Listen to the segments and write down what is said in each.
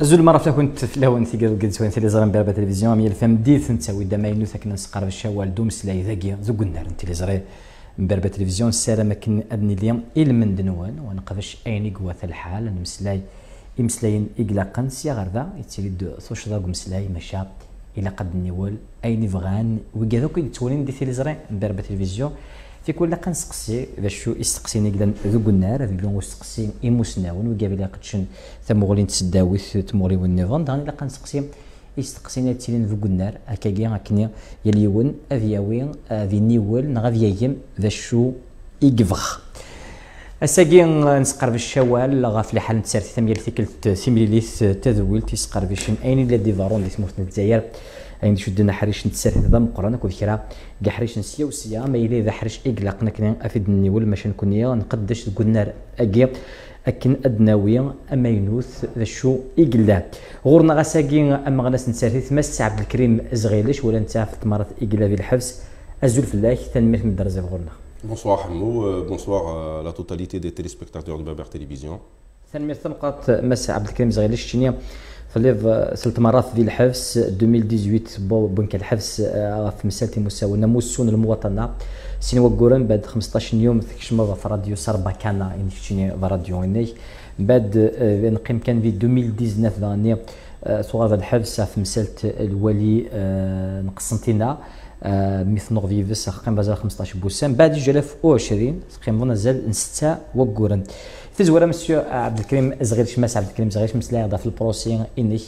زول مرة كنت في لهون في قد سوين في لزران بربة تلفزيون أمي الفم ديث نتسوي دماينو ثكنا نسقر بالشوال دوم سلاي ذاقي زوج النار انت لزري بربة تلفزيون السارة مكن أدني اليوم إل من دنوان ونقفش أيني قوة الحال نمسلاي يمسلاين إقلاقا سيا غردا يتسيد ثوش ضاق مسلاي مشا إلى قد النيول أيني فغان وكذا تولين دي في لزران بربة تلفزيون في كل لقا نسقسي ذا شو يستقسيني قدام ذوق النار ذي لون يستقسي إيموسناون وقابل قدشن ثمغولين تسداويث تموري والنيفون داني لقا نسقسي يستقسينا تيلين ذوق النار هكاكيا هكني يليون أفياوين ذي نيول نغافيايم ذا شو يقفخ أساقي نسقر بالشوال غاف لحال نتسارتي ثميال ثيكلت ثميليث تذويل تيسقر بشن أين لا ديفارون اللي ثموث الجزائر أين شدنا حريش نتسارت هذا من قران كل كرا كاع حريش نسيا وسيا ما يلي ذا حريش إقلاقنا كنا أفيد النيول ماشي نكونيا نقدش قلنا أجي أكن أدناوية أما ينوث ذا شو إقلا غورنا غاساقي أما غناس نتسارت تمس عبد الكريم زغيلش ولا نتا في تمارة إقلا في الحبس أزول في الله تنميت من الدرجة غورنا. Bonsoir Hamou, bonsoir à la totalité des téléspectateurs de Berbère Télévision. تنميت تنقط مس عبد الكريم زغيلش تشنيا فليف سلت مرات ذي الحبس 2018 بنك الحبس في مسالتي مساوي نموسون المواطنه سين وقورن بعد 15 يوم تكشم في راديو سربا كان يعني شتيني راديو هناك بعد نقيم كان في 2019 ذاني صغار الحبس في مسالت الولي نقسنتينا مثل نوفيفس قيم بازار 15 بوسام بعد جلاف 20 قيم مازال نستا وقورن تزورا مسيو عبد الكريم زغيرش ماس عبد الكريم زغيرش مسلا هذا في البروسي انك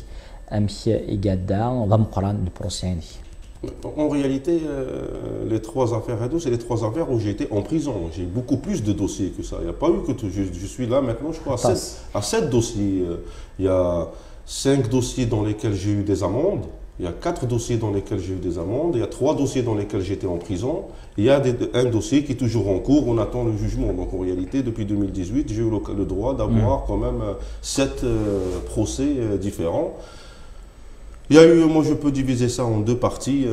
امشي يقادا ضم قران البروسي. En réalité, les trois affaires, c'est les trois affaires où j'ai été en prison. J'ai beaucoup plus de dossiers que ça. Il n'y a pas eu que je suis là maintenant, je crois, à 7 dossiers. Il y a 5 dossiers dans lesquels j'ai eu des amendes. Il y a 4 dossiers dans lesquels j'ai eu des amendes. Il y a 3 dossiers dans lesquels j'étais en prison. Il y a un dossier qui est toujours en cours. On attend le jugement. Donc en réalité, depuis 2018, j'ai eu le droit d'avoir quand même 7 procès différents. Il y a eu, moi je peux diviser ça en deux parties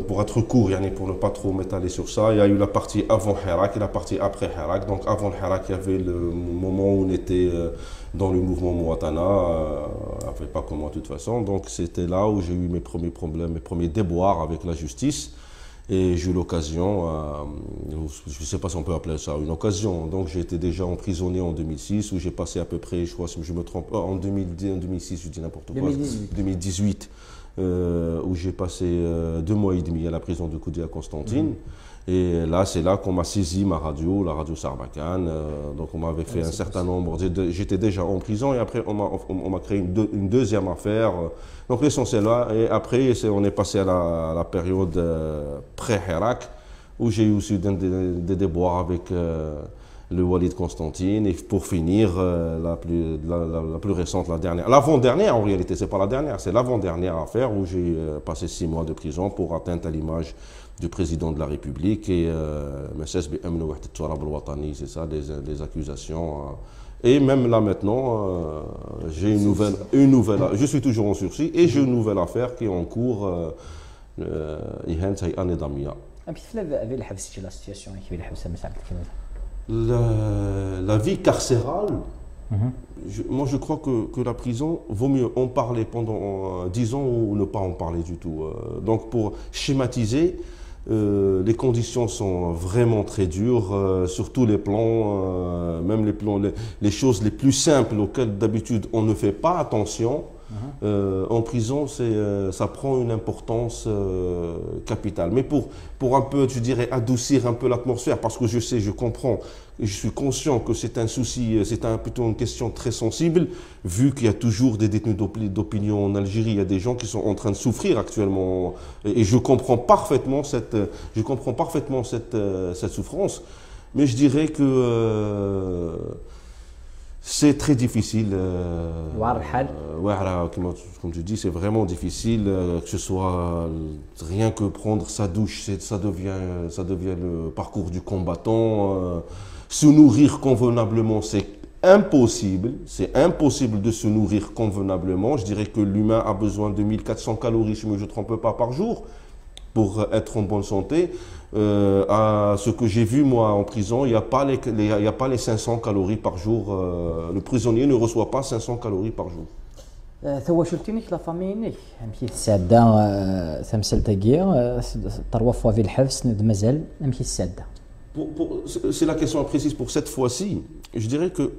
pour être court, pour ne pas trop m'étaler sur ça. Il y a eu la partie avant Hirak et la partie après Hirak. Donc avant Hirak, il y avait le moment où on était dans le mouvement Mouatana, enfin pas comme moi de toute façon. Donc c'était là où j'ai eu mes premiers problèmes, mes premiers déboires avec la justice. Et j'ai eu l'occasion, je ne sais pas si on peut appeler ça une occasion, donc j'ai été déjà emprisonné en 2006, où j'ai passé à peu près, je crois si je me trompe, en 2006, je dis n'importe quoi, 2018, où j'ai passé 2 mois et demi à la prison de Koudia Constantine. Et là, c'est là qu'on m'a saisi ma radio, la radio Sarbacane. Donc on m'avait fait un certain nombre, j'étais déjà en prison et après on m'a créé une deuxième affaire. Donc l'essentiel là, et après on est passé à la période pré-Hirak, où j'ai eu aussi des déboires avec le Walid Constantine. Et pour finir, la plus récente, la dernière, l'avant-dernière en réalité, c'est pas la dernière, c'est l'avant-dernière affaire où j'ai passé 6 mois de prison pour atteinte à l'image du président de la République et c'est ça, des accusations. Et même là maintenant, j'ai une nouvelle, je suis toujours en sursis et j'ai une nouvelle affaire qui est en cours. La vie carcérale, moi je crois que la prison, vaut mieux en parler pendant 10 ans ou ne pas en parler du tout. Donc pour schématiser, les conditions sont vraiment très dures sur tous les plans, même les choses les plus simples auxquelles d'habitude on ne fait pas attention. En prison, ça prend une importance capitale. Mais pour un peu, je dirais, adoucir un peu l'atmosphère, parce que je sais, je comprends, je suis conscient que c'est un souci, c'est plutôt une question très sensible, vu qu'il y a toujours des détenus d'opinion en Algérie, il y a des gens qui sont en train de souffrir actuellement, et je comprends parfaitement cette souffrance. Mais je dirais que c'est très difficile. Comme tu dis, c'est vraiment difficile, que ce soit rien que prendre sa douche, ça devient le parcours du combattant. Se nourrir convenablement, c'est impossible. C'est impossible de se nourrir convenablement. Je dirais que l'humain a besoin de 1400 calories, si je ne me trompe pas, par jour pour être en bonne santé. À ce que j'ai vu moi en prison, il n'y a pas les 500 calories par jour. Le prisonnier ne reçoit pas 500 calories par jour. تواصلتيني لا فاميني مشي الساده تمثل تاكيا 3 فوا في الحبس مازال مشي الساده. C'est la question précise pour cette fois-ci. Je dirais que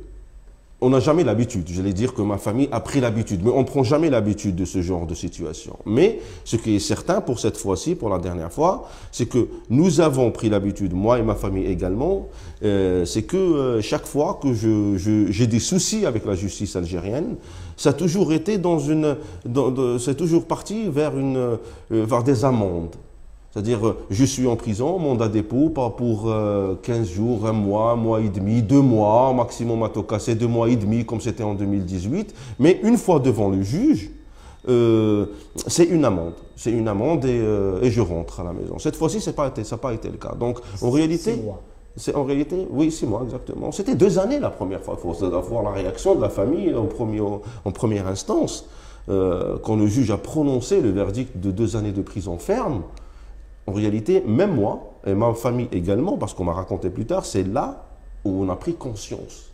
on n'a jamais l'habitude. J'allais dire que ma famille a pris l'habitude, mais on ne prend jamais l'habitude de ce genre de situation. Mais ce qui est certain pour cette fois-ci, pour la dernière fois, c'est que nous avons pris l'habitude, moi et ma famille également, c'est que chaque fois que j'ai des soucis avec la justice algérienne, ça a toujours été c'est toujours parti vers des amendes. C'est-à-dire, je suis en prison, mandat dépôt, pas pour 15 jours, un mois et demi, 2 mois, maximum à tout casser, 2 mois et demi, comme c'était en 2018. Mais une fois devant le juge, c'est une amende. C'est une amende et je rentre à la maison. Cette fois-ci, ça n'a pas été le cas. Donc, en réalité... 6 mois. C'est en réalité, oui, 6 mois exactement. C'était 2 années la première fois. Il faut avoir la réaction de la famille en première instance. Quand le juge a prononcé le verdict de 2 années de prison ferme, en réalité, même moi, et ma famille également, parce qu'on m'a raconté plus tard, c'est là où on a pris conscience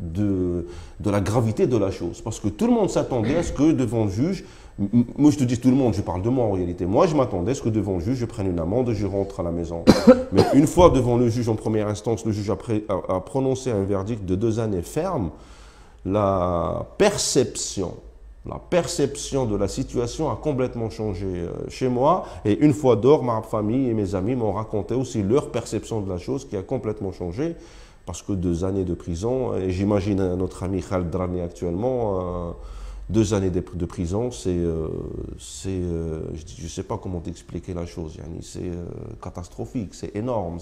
de la gravité de la chose. Parce que tout le monde s'attendait à ce que devant le juge, moi je te dis tout le monde, je parle de moi en réalité, moi je m'attendais à ce que devant le juge, je prenne une amende et je rentre à la maison. Mais une fois devant le juge en première instance, le juge a prononcé un verdict de 2 années ferme, la perception de la situation a complètement changé chez moi. Et une fois dehors, ma famille et mes amis m'ont raconté aussi leur perception de la chose qui a complètement changé. Parce que 2 années de prison, et j'imagine notre ami Khaled Drani actuellement, 2 années de prison, je ne sais pas comment t'expliquer la chose. C'est catastrophique, c'est énorme,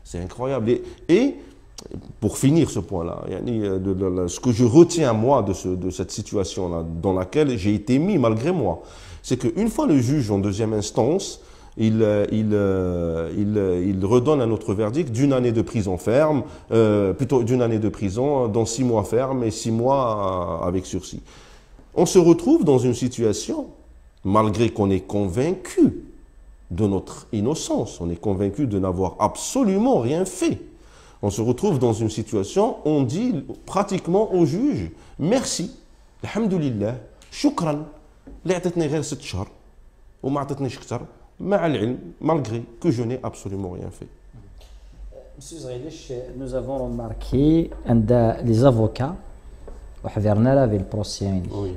c'est incroyable. Et pour finir ce point-là, ce que je retiens moi de cette situation-là dans laquelle j'ai été mis malgré moi, c'est qu'une fois le juge en 2e instance, il redonne un autre verdict d'1 année de prison ferme, plutôt d'1 année de prison dans 6 mois ferme et 6 mois avec sursis. On se retrouve dans une situation, malgré qu'on est convaincu de notre innocence, on est convaincu de n'avoir absolument rien fait. On se retrouve dans une situation, on dit pratiquement au juge, merci, alhamdoulilah, shukran, li a'tatni ghayr 7 shahr, ou ma a'tatnish ktar, malgré que je n'ai absolument rien fait. Monsieur Zghailich, nous avons remarqué les avocats, avec le procès. Oui.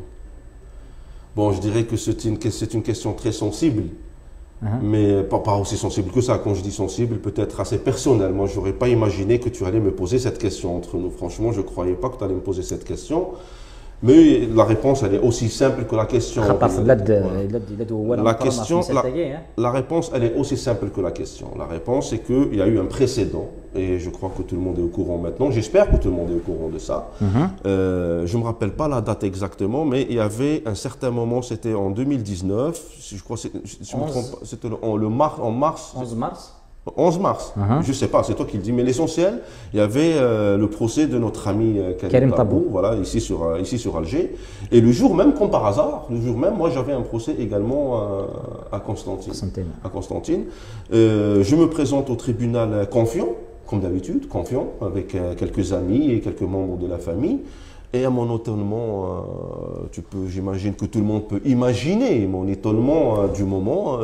Bon, je dirais que c'est une question très sensible. Mais pas aussi sensible que ça. Quand je dis sensible, peut-être assez personnel. Moi, je n'aurais pas imaginé que tu allais me poser cette question entre nous. Franchement, je ne croyais pas que tu allais me poser cette question. Mais la réponse, elle est aussi simple que la question. La réponse, elle est aussi simple que la question. La réponse, c'est qu'il y a eu un précédent. Et je crois que tout le monde est au courant maintenant. J'espère que tout le monde est au courant de ça. Je ne me rappelle pas la date exactement, mais il y avait un certain moment, c'était en 2019. Je crois que c'était en mars. 11 mars 11 mars, je ne sais pas, c'est toi qui le dis, mais l'essentiel, il y avait le procès de notre ami Karim Tabou, voilà, ici sur Alger. Et le jour même, comme par hasard, moi j'avais un procès également à Constantine. Je me présente au tribunal confiant, comme d'habitude, confiant, avec quelques amis et quelques membres de la famille. Et à mon étonnement, j'imagine que tout le monde peut imaginer mon étonnement du moment,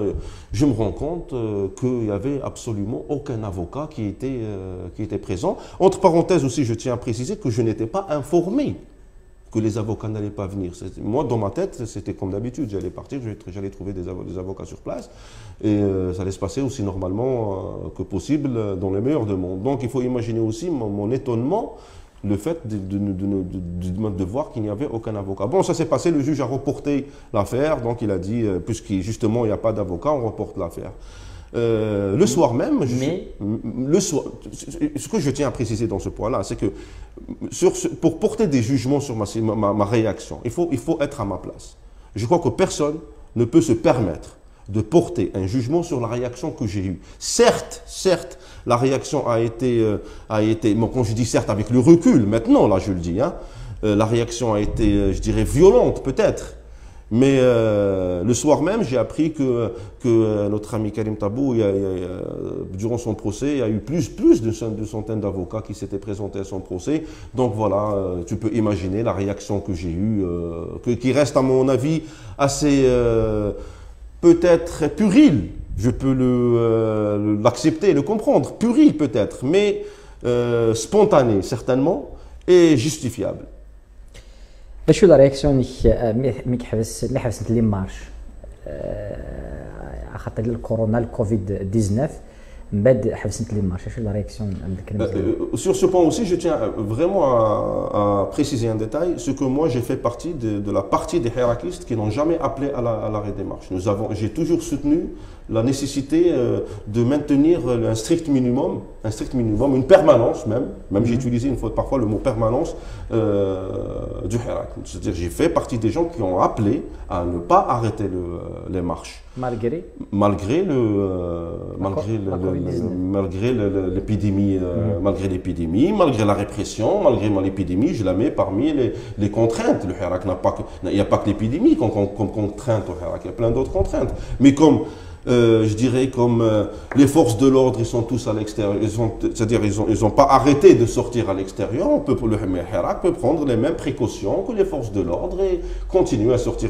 je me rends compte qu'il n'y avait absolument aucun avocat qui était présent. Entre parenthèses aussi, je tiens à préciser que je n'étais pas informé que les avocats n'allaient pas venir. Moi, dans ma tête, c'était comme d'habitude, j'allais partir, j'allais trouver des avocats sur place et ça allait se passer aussi normalement que possible dans le meilleur des mondes. Donc il faut imaginer aussi mon étonnement, le fait de voir qu'il n'y avait aucun avocat. Bon, ça s'est passé, le juge a reporté l'affaire, donc il a dit, puisqu'il justement il n'y a pas d'avocat, on reporte l'affaire. Le soir même, ce que je tiens à préciser dans ce point-là, c'est que pour porter des jugements sur ma réaction, il faut être à ma place. Je crois que personne ne peut se permettre de porter un jugement sur la réaction que j'ai eue. Certes, la réaction a été, bon, quand je dis certes avec le recul, maintenant là je le dis, la réaction a été, je dirais, violente peut-être, Mais le soir même, j'ai appris que notre ami Karim Tabou, durant son procès, il y a eu plus d'une centaine d'avocats qui s'étaient présentés à son procès. Donc voilà, tu peux imaginer la réaction que j'ai eue, qui reste à mon avis assez peut-être puérile. Je peux l'accepter, le comprendre, puéril peut-être, mais spontané certainement et justifiable. شو لا رياكسيون ميك حبس اللي حبست لي مارش خاطر الكورونا الكوفيد 19 من بعد حبست لي مارش شو لا رياكسيون Sur ce point aussi, je tiens vraiment à préciser un détail, ce que moi j'ai fait partie de la partie des hirakistes qui n'ont jamais appelé à l'arrêt des marches. J'ai toujours soutenu la nécessité de maintenir un strict minimum, une permanence même j'ai utilisé une fois parfois le mot permanence du hirak. C'est-à-dire j'ai fait partie des gens qui ont appelé à ne pas arrêter les marches. Malgré l'épidémie, malgré la répression, malgré l'épidémie, je la mets parmi les contraintes. Le hirak il n'y a pas que l'épidémie comme contrainte au hirak, il y a plein d'autres contraintes. Mais comme je dirais comme les forces de l'ordre, ils sont tous à l'extérieur, c'est-à-dire ils n'ont pas arrêté de sortir à l'extérieur, le hirak peut prendre les mêmes précautions que les forces de l'ordre et continuer à sortir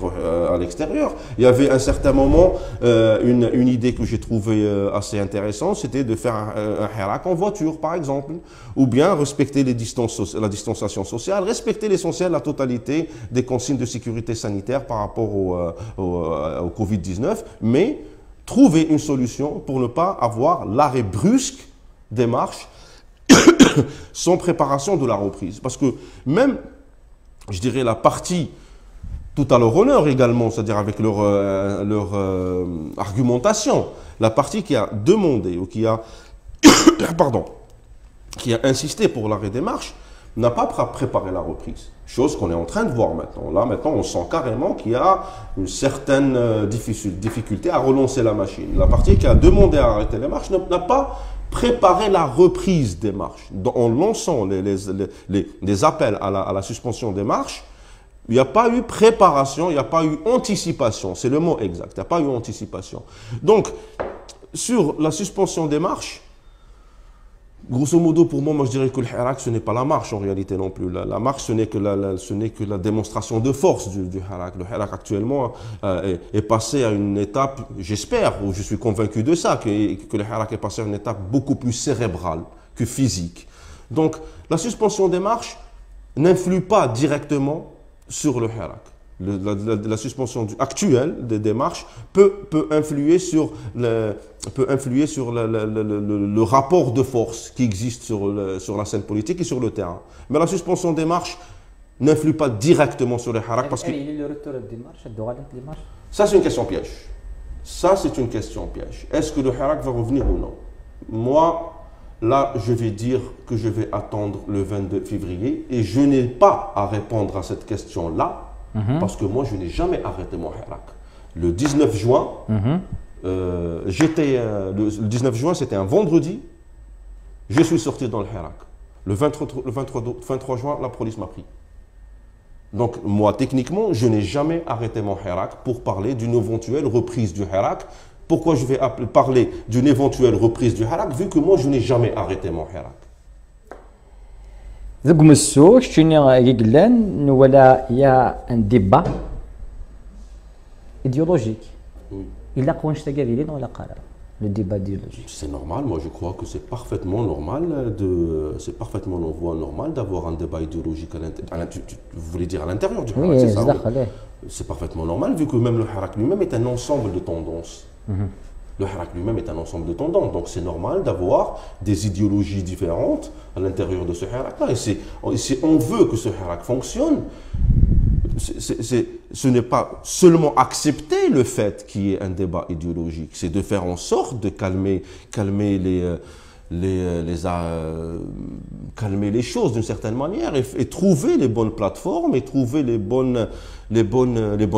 à l'extérieur. Il y avait à un certain moment une idée que j'ai trouvée assez intéressante, c'était de faire un hirak en voiture par exemple, ou bien respecter la distanciation sociale, respecter l'essentiel, la totalité des consignes de sécurité sanitaire par rapport au Covid-19, mais trouver une solution pour ne pas avoir l'arrêt brusque des marches sans préparation de la reprise. Parce que même, je dirais, la partie tout à leur honneur également, c'est-à-dire avec leur argumentation, la partie qui a demandé ou qui a, qui a insisté pour l'arrêt des marches, n'a pas préparé la reprise. Chose qu'on est en train de voir maintenant. Là, maintenant, on sent carrément qu'il y a une certaine difficulté à relancer la machine. La partie qui a demandé à arrêter les marches n'a pas préparé la reprise des marches. En lançant les appels à la suspension des marches, il n'y a pas eu préparation, il n'y a pas eu anticipation. C'est le mot exact. Il n'y a pas eu anticipation. Donc, sur la suspension des marches, grosso modo, pour moi, je dirais que le hirak, ce n'est pas la marche en réalité non plus. La marche, ce n'est que la démonstration de force du hirak. Le hirak actuellement est passé à une étape, j'espère, ou je suis convaincu de ça, que le hirak est passé à une étape beaucoup plus cérébrale que physique. Donc, la suspension des marches n'influe pas directement sur le hirak. La suspension actuelle des démarches peut influer sur le rapport de force qui existe sur la scène politique et sur le terrain. Mais la suspension des marches n'influe pas directement sur le hirak parce que ça c'est une question piège. Ça c'est une question piège. Est-ce que le hirak va revenir ou non? Moi, là, je vais dire que je vais attendre le 22 février et je n'ai pas à répondre à cette question-là. Parce que moi, je n'ai jamais arrêté mon hirak. Le 19 juin, le 19 juin, c'était un vendredi, je suis sorti dans le hirak. Le 23 juin, la police m'a pris. Donc, moi, techniquement, je n'ai jamais arrêté mon hirak pour parler d'une éventuelle reprise du hirak. Pourquoi je vais parler d'une éventuelle reprise du hirak, vu que moi, je n'ai jamais arrêté mon hirak? ذوك مسو شتيني قلان ولا يا ان ديبا ايديولوجيك الا قوانش تاكاديرين ولا قرار لو ديبا ايديولوجيك. C'est normal, moi je crois que c'est parfaitement normal d'avoir un débat idéologique vous voulez dire à l'intérieur du hirak, oui, c'est ça? C'est parfaitement normal vu que même le hirak lui-même est un ensemble de tendances. Le hirak lui-même est un ensemble de tendances, donc c'est normal d'avoir des idéologies différentes à l'intérieur de ce hirak-là. Et si on veut que ce hirak fonctionne, ce n'est pas seulement accepter le fait qu'il y ait un débat idéologique, c'est de faire en sorte de calmer les choses d'une certaine manière et trouver les bonnes plateformes et trouver les bonnes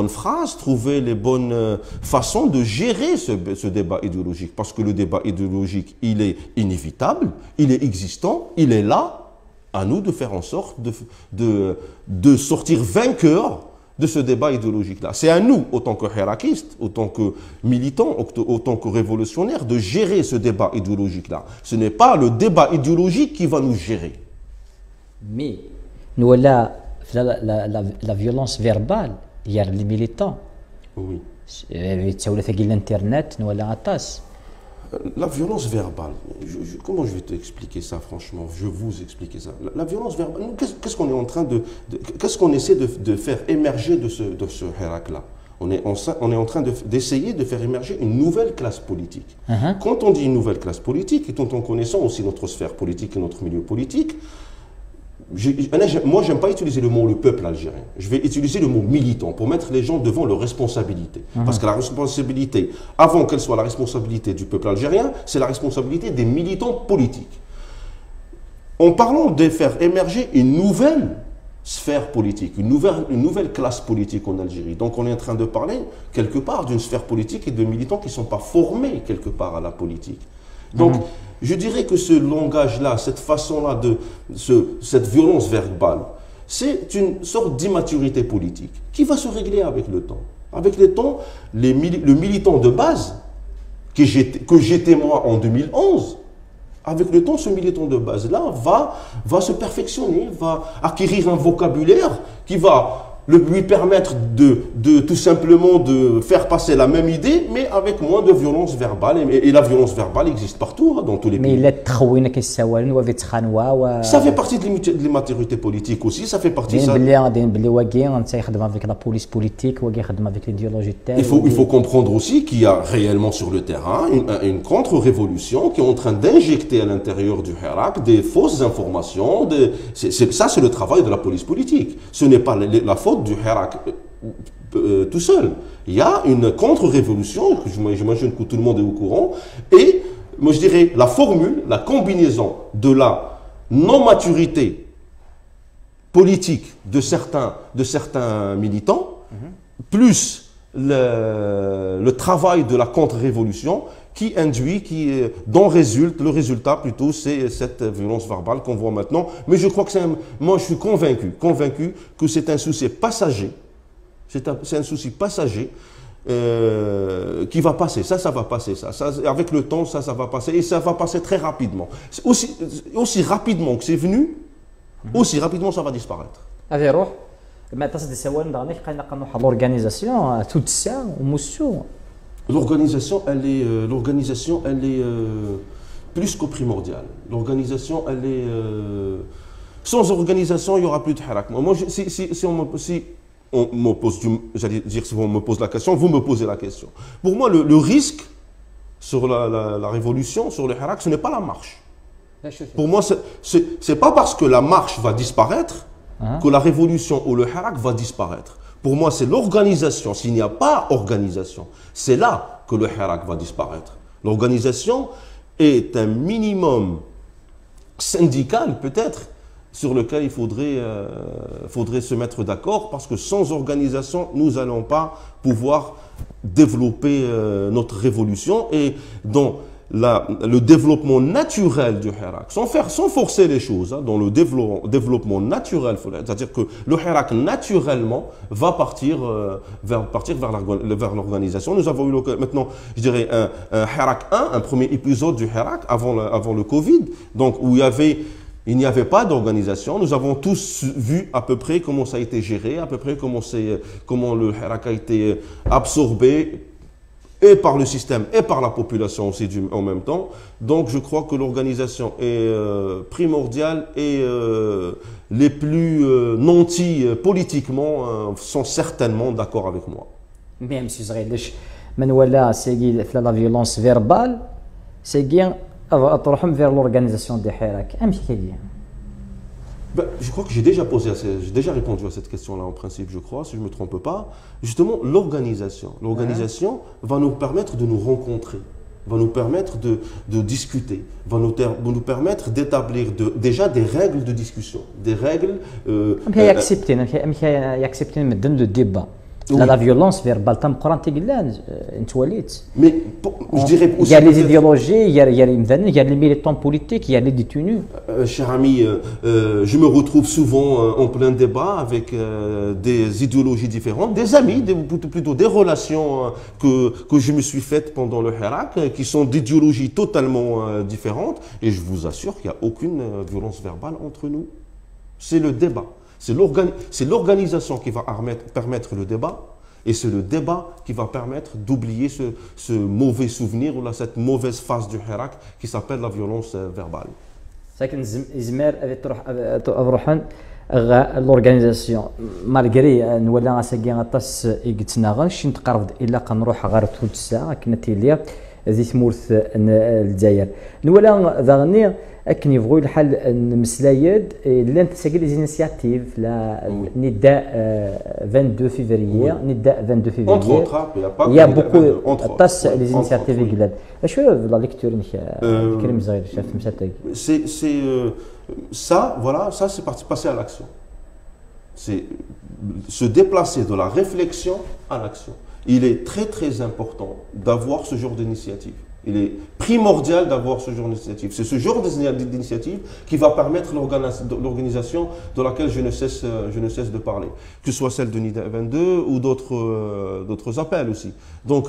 phrases, trouver les bonnes façons de gérer ce débat idéologique. Parce que le débat idéologique, il est inévitable, il est existant, il est là. À nous de faire en sorte de sortir vainqueur de ce débat idéologique-là. C'est à nous, autant que hirakistes, autant que militants, autant que révolutionnaires, de gérer ce débat idéologique-là. Ce n'est pas le débat idéologique qui va nous gérer. Mais, nous, la violence verbale, il y a les militants. Oui. L'internet, nous, la tasse. La violence verbale, comment je vais t'expliquer ça franchement? Je vais vous expliquer ça. La violence verbale, qu'est-ce qu'on est en train qu'est-ce qu'on essaie de faire émerger de ce Hirak-là? On est en train d'essayer de faire émerger une nouvelle classe politique. Quand on dit une nouvelle classe politique, et tout en connaissant aussi notre sphère politique et notre milieu politique, moi, je n'aime pas utiliser le mot le peuple algérien. Je vais utiliser le mot militant pour mettre les gens devant leurs responsabilités. Parce que la responsabilité, avant qu'elle soit la responsabilité du peuple algérien, c'est la responsabilité des militants politiques. En parlant de faire émerger une nouvelle sphère politique, une nouvelle classe politique en Algérie. Donc on est en train de parler quelque part d'une sphère politique et de militants qui ne sont pas formés quelque part à la politique. Donc, je dirais que ce langage-là, cette façon-là, cette violence verbale, c'est une sorte d'immaturité politique qui va se régler avec le temps. Avec le temps, le militant de base, que j'étais moi en 2011, avec le temps, ce militant de base-là va se perfectionner, va acquérir un vocabulaire qui va lui permettre de tout simplement de faire passer la même idée, mais avec moins de violence verbale. Et la violence verbale existe partout, dans tous les pays. Mais ça fait partie de l'immaturité politique aussi, ça fait partie de ça. Il faut comprendre aussi qu'il y a réellement sur le terrain une contre-révolution qui est en train d'injecter à l'intérieur du Hirak des fausses informations. Ça, c'est le travail de la police politique. Ce n'est pas la faute du Hirak tout seul. Il y a une contre-révolution, j'imagine que tout le monde est au courant, et moi je dirais la formule, la combinaison de la non-maturité politique de certains militants, plus le travail de la contre-révolution dont le résultat plutôt, c'est cette violence verbale qu'on voit maintenant. Mais je crois que moi je suis convaincu que c'est un souci passager. C'est un souci passager qui va passer. Ça va passer. Avec le temps, ça va passer. Et ça va passer très rapidement. Aussi rapidement que c'est venu, aussi rapidement ça va disparaître. L'organisation, elle est plus que primordiale. L'organisation, elle est... sans organisation, il n'y aura plus de Hirak. Moi, si on me pose, j'allais dire, si on me pose la question, vous me posez la question. Pour moi, le risque sur la révolution, sur le Hirak, ce n'est pas la marche. Pour moi, ce n'est pas parce que la marche va disparaître que la révolution ou le Hirak va disparaître. Pour moi, c'est l'organisation. S'il n'y a pas organisation, c'est là que le Hirak va disparaître. L'organisation est un minimum syndical, peut-être, sur lequel il faudrait se mettre d'accord, parce que sans organisation, nous n'allons pas pouvoir développer notre révolution. Et dans le développement naturel du Hirak, sans forcer les choses, dans le développement naturel, c'est-à-dire que le Hirak naturellement va partir vers l'organisation. Nous avons eu maintenant, je dirais, un Hirak 1, un premier épisode du Hirak avant le Covid, donc où il n'y avait pas d'organisation. Nous avons tous vu à peu près comment ça a été géré, à peu près comment le Hirak a été absorbé et par le système et par la population aussi en même temps. Donc je crois que l'organisation est primordiale et les plus nantis politiquement sont certainement d'accord avec moi. Même si la violence verbale, c'est bien vers l'organisation des Hirak. Je crois que j'ai déjà répondu à cette question-là en principe, je crois, si je ne me trompe pas. Justement, l'organisation. L'organisation va nous permettre de nous rencontrer, va nous permettre de discuter, va nous permettre d'établir déjà des règles de discussion, des règles... accepter le débat. La violence verbale تم قران تيقلان انت وليت. Mais je dirais aussi. Il y a les idéologies, il y a les militants politiques, il y a les détenus. Cher ami, je me retrouve souvent en plein débat avec des idéologies différentes, des amis, plutôt des relations que je me suis faites pendant le Hirak, qui sont d'idéologies totalement différentes. Et je vous assure qu'il n'y a aucune violence verbale entre nous. C'est le débat. C'est l'organisation qui va permettre le débat. Et c'est le débat qui va permettre d'oublier ce mauvais souvenir ou cette mauvaise phase du Hirak qui s'appelle la violence verbale. ساكن زمار تروح l'organisation malgré نولى ساكي غطاس يقتنا غنش نتقرب الا كنروح غير ثلث ساعه كنا تيليا زي ثمورث الجزائر نولى ذاغني اكن يبغوا الحل نمسلايد لان تساكي لي زينيسياتيف لا نداء 22 فيفري نداء 22 فيفري يا بوكو طاس لي زينيسياتيف يقلاد شنو لا ليكتور كريم صغير شاف مساتك c'est ça voilà ça c'est passer à l'action. C'est se déplacer de la réflexion à l'action. Il est très important d'avoir ce genre d'initiative. Il est primordial d'avoir ce genre d'initiative. C'est ce genre d'initiative qui va permettre l'organisation de laquelle je ne cesse de parler. Que ce soit celle de NIDA 22 ou d'autres appels aussi. Donc,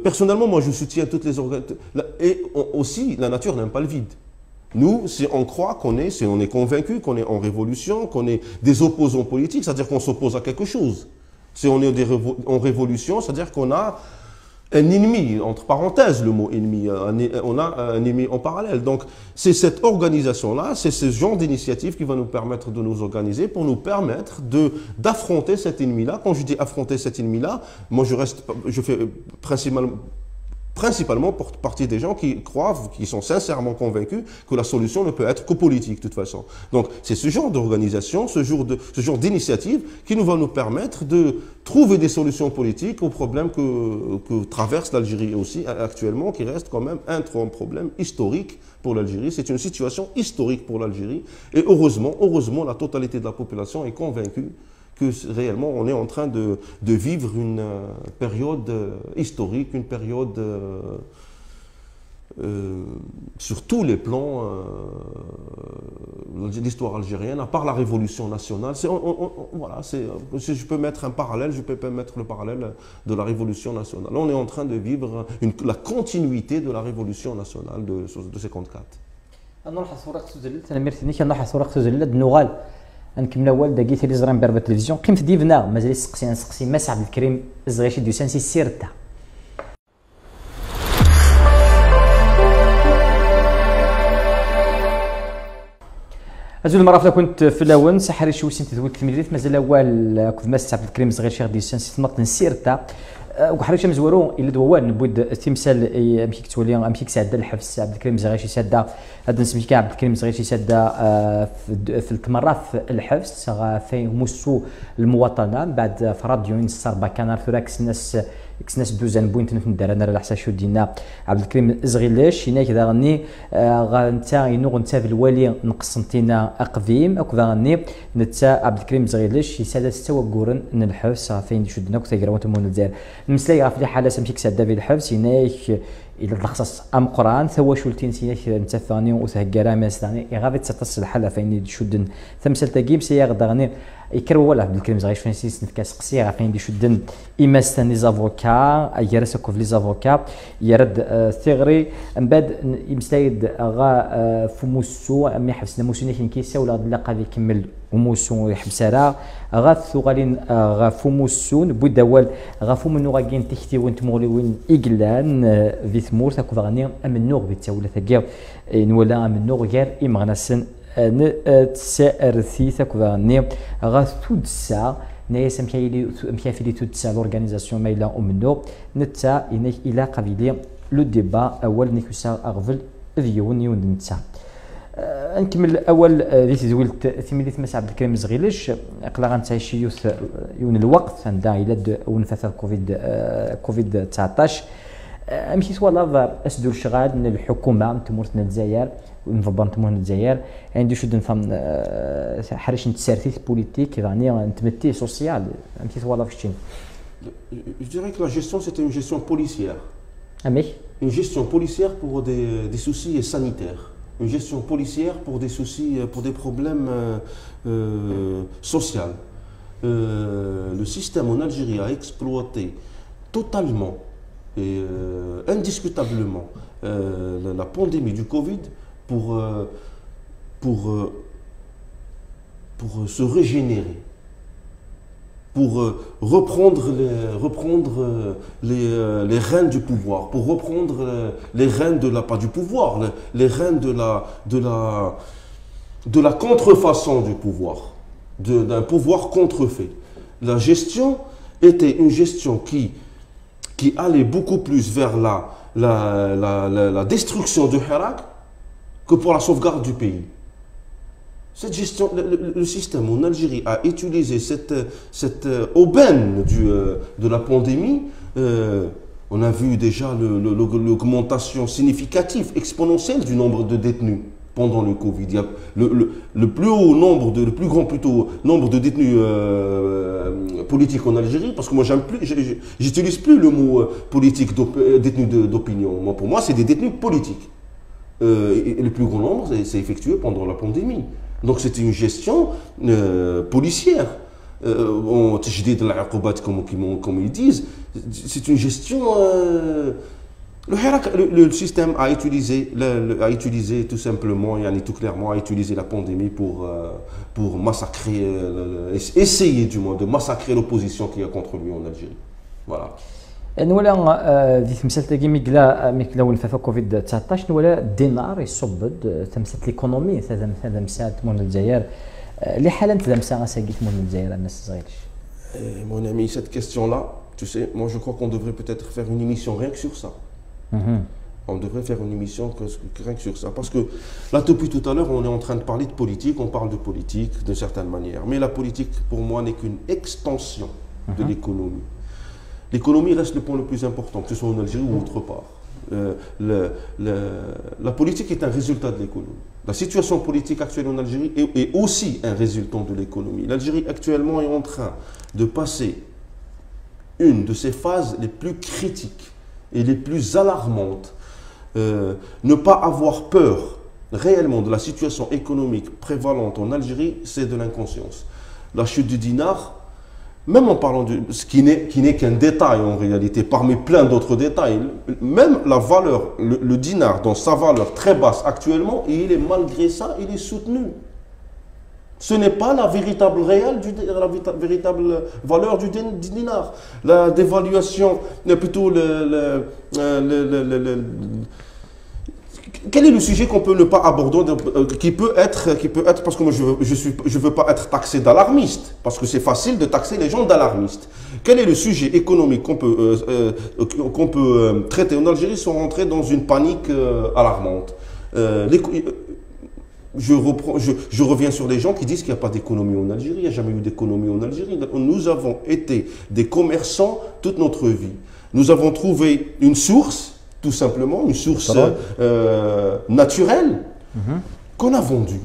personnellement, moi je soutiens toutes les organisations. Et aussi, la nature n'aime pas le vide. Nous, si on croit si on est convaincu qu'on est en révolution, qu'on est des opposants politiques, c'est-à-dire qu'on s'oppose à quelque chose. Si on est en révolution, c'est-à-dire qu'on a un ennemi, entre parenthèses le mot ennemi, on a un ennemi en parallèle. Donc c'est cette organisation-là, c'est ce genre d'initiative qui va nous permettre de nous organiser pour nous permettre d'affronter cet ennemi-là. Quand je dis affronter cet ennemi-là, moi je fais principalement partie des gens qui croient, qui sont sincèrement convaincus que la solution ne peut être que politique de toute façon. Donc c'est ce genre d'organisation, ce genre d'initiative qui va nous permettre de trouver des solutions politiques aux problèmes que traverse l'Algérie aussi actuellement, qui reste quand même un problème historique pour l'Algérie. C'est une situation historique pour l'Algérie et heureusement la totalité de la population est convaincue que réellement on est en train de vivre une période historique, une période sur tous les plans l'histoire algérienne, à part la révolution nationale. Voilà, je peux mettre un parallèle, je peux mettre le parallèle de la révolution nationale. On est en train de vivre la continuité de la révolution nationale de 54. نكمل اول دقيقه اللي زران بربه التلفزيون قيمه ديفنا مازال نسقسي ماس عبد الكريم الزغيشي دوسانسي سيرتا هذو المرافق كنت في الاول سحري شو سنت تقول تمريرات مازال اول كنت ماس عبد الكريم الزغيشي دوسانسي تنقط سيرتا وحريش مزورو الا دوان نبود تمثال امشيك تولي امشيك ساده الحبس عبد الكريم الزغيشي ساده هذا نسميك عبد الكريم الزغيشي ساده في التمرات الحبس في موسو المواطنه بعد في راديو السربا كان ثراكس الناس دوزان بوينت ندير انا على حساب شو دينا عبد الكريم الزغيلاش هناك ذا غني غنتا ينوغ نتا في الوالي نقسمتينا اقفيم اكو ذا غني نتا عبد الكريم الزغيلاش ساده استوى كورن الحبس فين شدنا كنت كيراوت مون الجزائر المسلاي في حاله سمشيك ساده في الحبس هناك الى الخصص ام قران ثوا شولتين سيناك نتا ثاني وثقرا ما ثاني غادي تتصل الحاله فين شدن ثمثل تاكيم سي غدا يكرو ولا عبد الكريم زغيش فين كاسقسي فين دي شدن ايماس لي زافوكا يرسكو في لي زافوكا يرد ثغري من بعد يمسلايد غا فموسو امي حبسنا موسو ني كيسا ولا لاقا يكمل وموسو يحبسها غا ثغالين غا فموسون بوداول غا فمنو غاكين تحتي وانت مولي وين ايغلان في ثمور تاكو غاني امنوغ بتاولا ثقيا نولا امنوغ غير امغنسن تسارثي تاكواني غاثود سا نايس مكاي في تود سا لورغانيزاسيون مايلا ومنو نتا انك الى قبيلي لو ديبا اول نيكوسا اغفل ذيون يون نتا نكمل اول ذي تزويلت ثميليت مس عبد الكريم الزغيلش اقلا غنتعيش يون الوقت عندها الى ونفاث كوفيد 19 امشي سوالا اسدو الشغال من الحكومه تمورتنا الجزائر ونفبر تمورتنا الجزائر عندي شد نفهم حرش نتسارتيت بوليتيك يعني نتمتي سوسيال امشي سوالا فشتين. Je dirais que la gestion, c'était une gestion policière. امي Une gestion policière pour des soucis sanitaires. Une gestion policière pour des soucis, pour des problèmes sociaux. Le système en Algérie a exploité totalement et indiscutablement la pandémie du Covid pour se régénérer, pour reprendre les rênes du pouvoir, pour reprendre les rênes de la, pas du pouvoir, les rênes de la contrefaçon du pouvoir, d'un pouvoir contrefait. La gestion était une gestion qui allait beaucoup plus vers la destruction de Hirak que pour la sauvegarde du pays. Cette gestion, le système en Algérie a utilisé cette aubaine de la pandémie. On a vu déjà l'augmentation significative, exponentielle du nombre de détenus pendant le Covid. Il y a le plus grand nombre de détenus politiques en Algérie, parce que moi j'utilise plus le mot politique détenus d'opinion. Pour moi, c'est des détenus politiques. Et le plus grand nombre s'est effectué pendant la pandémie. Donc c'était une gestion policière. Comme ils disent, c'est une gestion. Le système a utilisé tout simplement, tout clairement, a utilisé la pandémie pour massacrer, essayer du moins de massacrer l'opposition qu'il y a contre lui en Algérie. Voilà. نولا دي تمثلت كي ميكلا ونفافا كوفيد 19 نولا الدينار يصبد تمثلت ليكونومي هذا مساعد مون الجزائر اللي حالا تلمسا غاساكيت مون الجزائر الناس الصغيرش. Mon ami, cette question-là, tu sais, moi je crois qu'on devrait peut-être faire une émission rien que sur ça. On devrait faire une émission rien que sur ça. Parce que là, depuis tout à l'heure, on est en train de parler de politique, on parle de politique d'une certaine manière. Mais la politique, pour moi, n'est qu'une extension de l'économie. L'économie reste le point le plus important, que ce soit en Algérie ou autre part. La politique est un résultat de l'économie. La situation politique actuelle en Algérie est aussi un résultat de l'économie. L'Algérie actuellement est en train de passer une de ses phases les plus critiques et les plus alarmantes. Ne pas avoir peur réellement de la situation économique prévalente en Algérie, c'est de l'inconscience. La chute du dinar, même en parlant de ce qui n'est qu'un détail en réalité, parmi plein d'autres détails, même la valeur, le dinar dans sa valeur très basse actuellement, et il est malgré ça, il est soutenu. Ce n'est pas la véritable valeur du dinar. La dévaluation, plutôt quel est le sujet qu'on peut ne pas aborder, qui peut être, parce que moi je veux pas être taxé d'alarmiste, parce que c'est facile de taxer les gens d'alarmistes. Quel est le sujet économique qu'on peut traiter en Algérie sans rentrer dans une panique alarmante? Je reviens sur les gens qui disent qu'il n'y a pas d'économie en Algérie. Il n'y a jamais eu d'économie en Algérie. Nous avons été des commerçants toute notre vie. Nous avons trouvé une source, tout simplement, une source naturelle qu'on a vendue.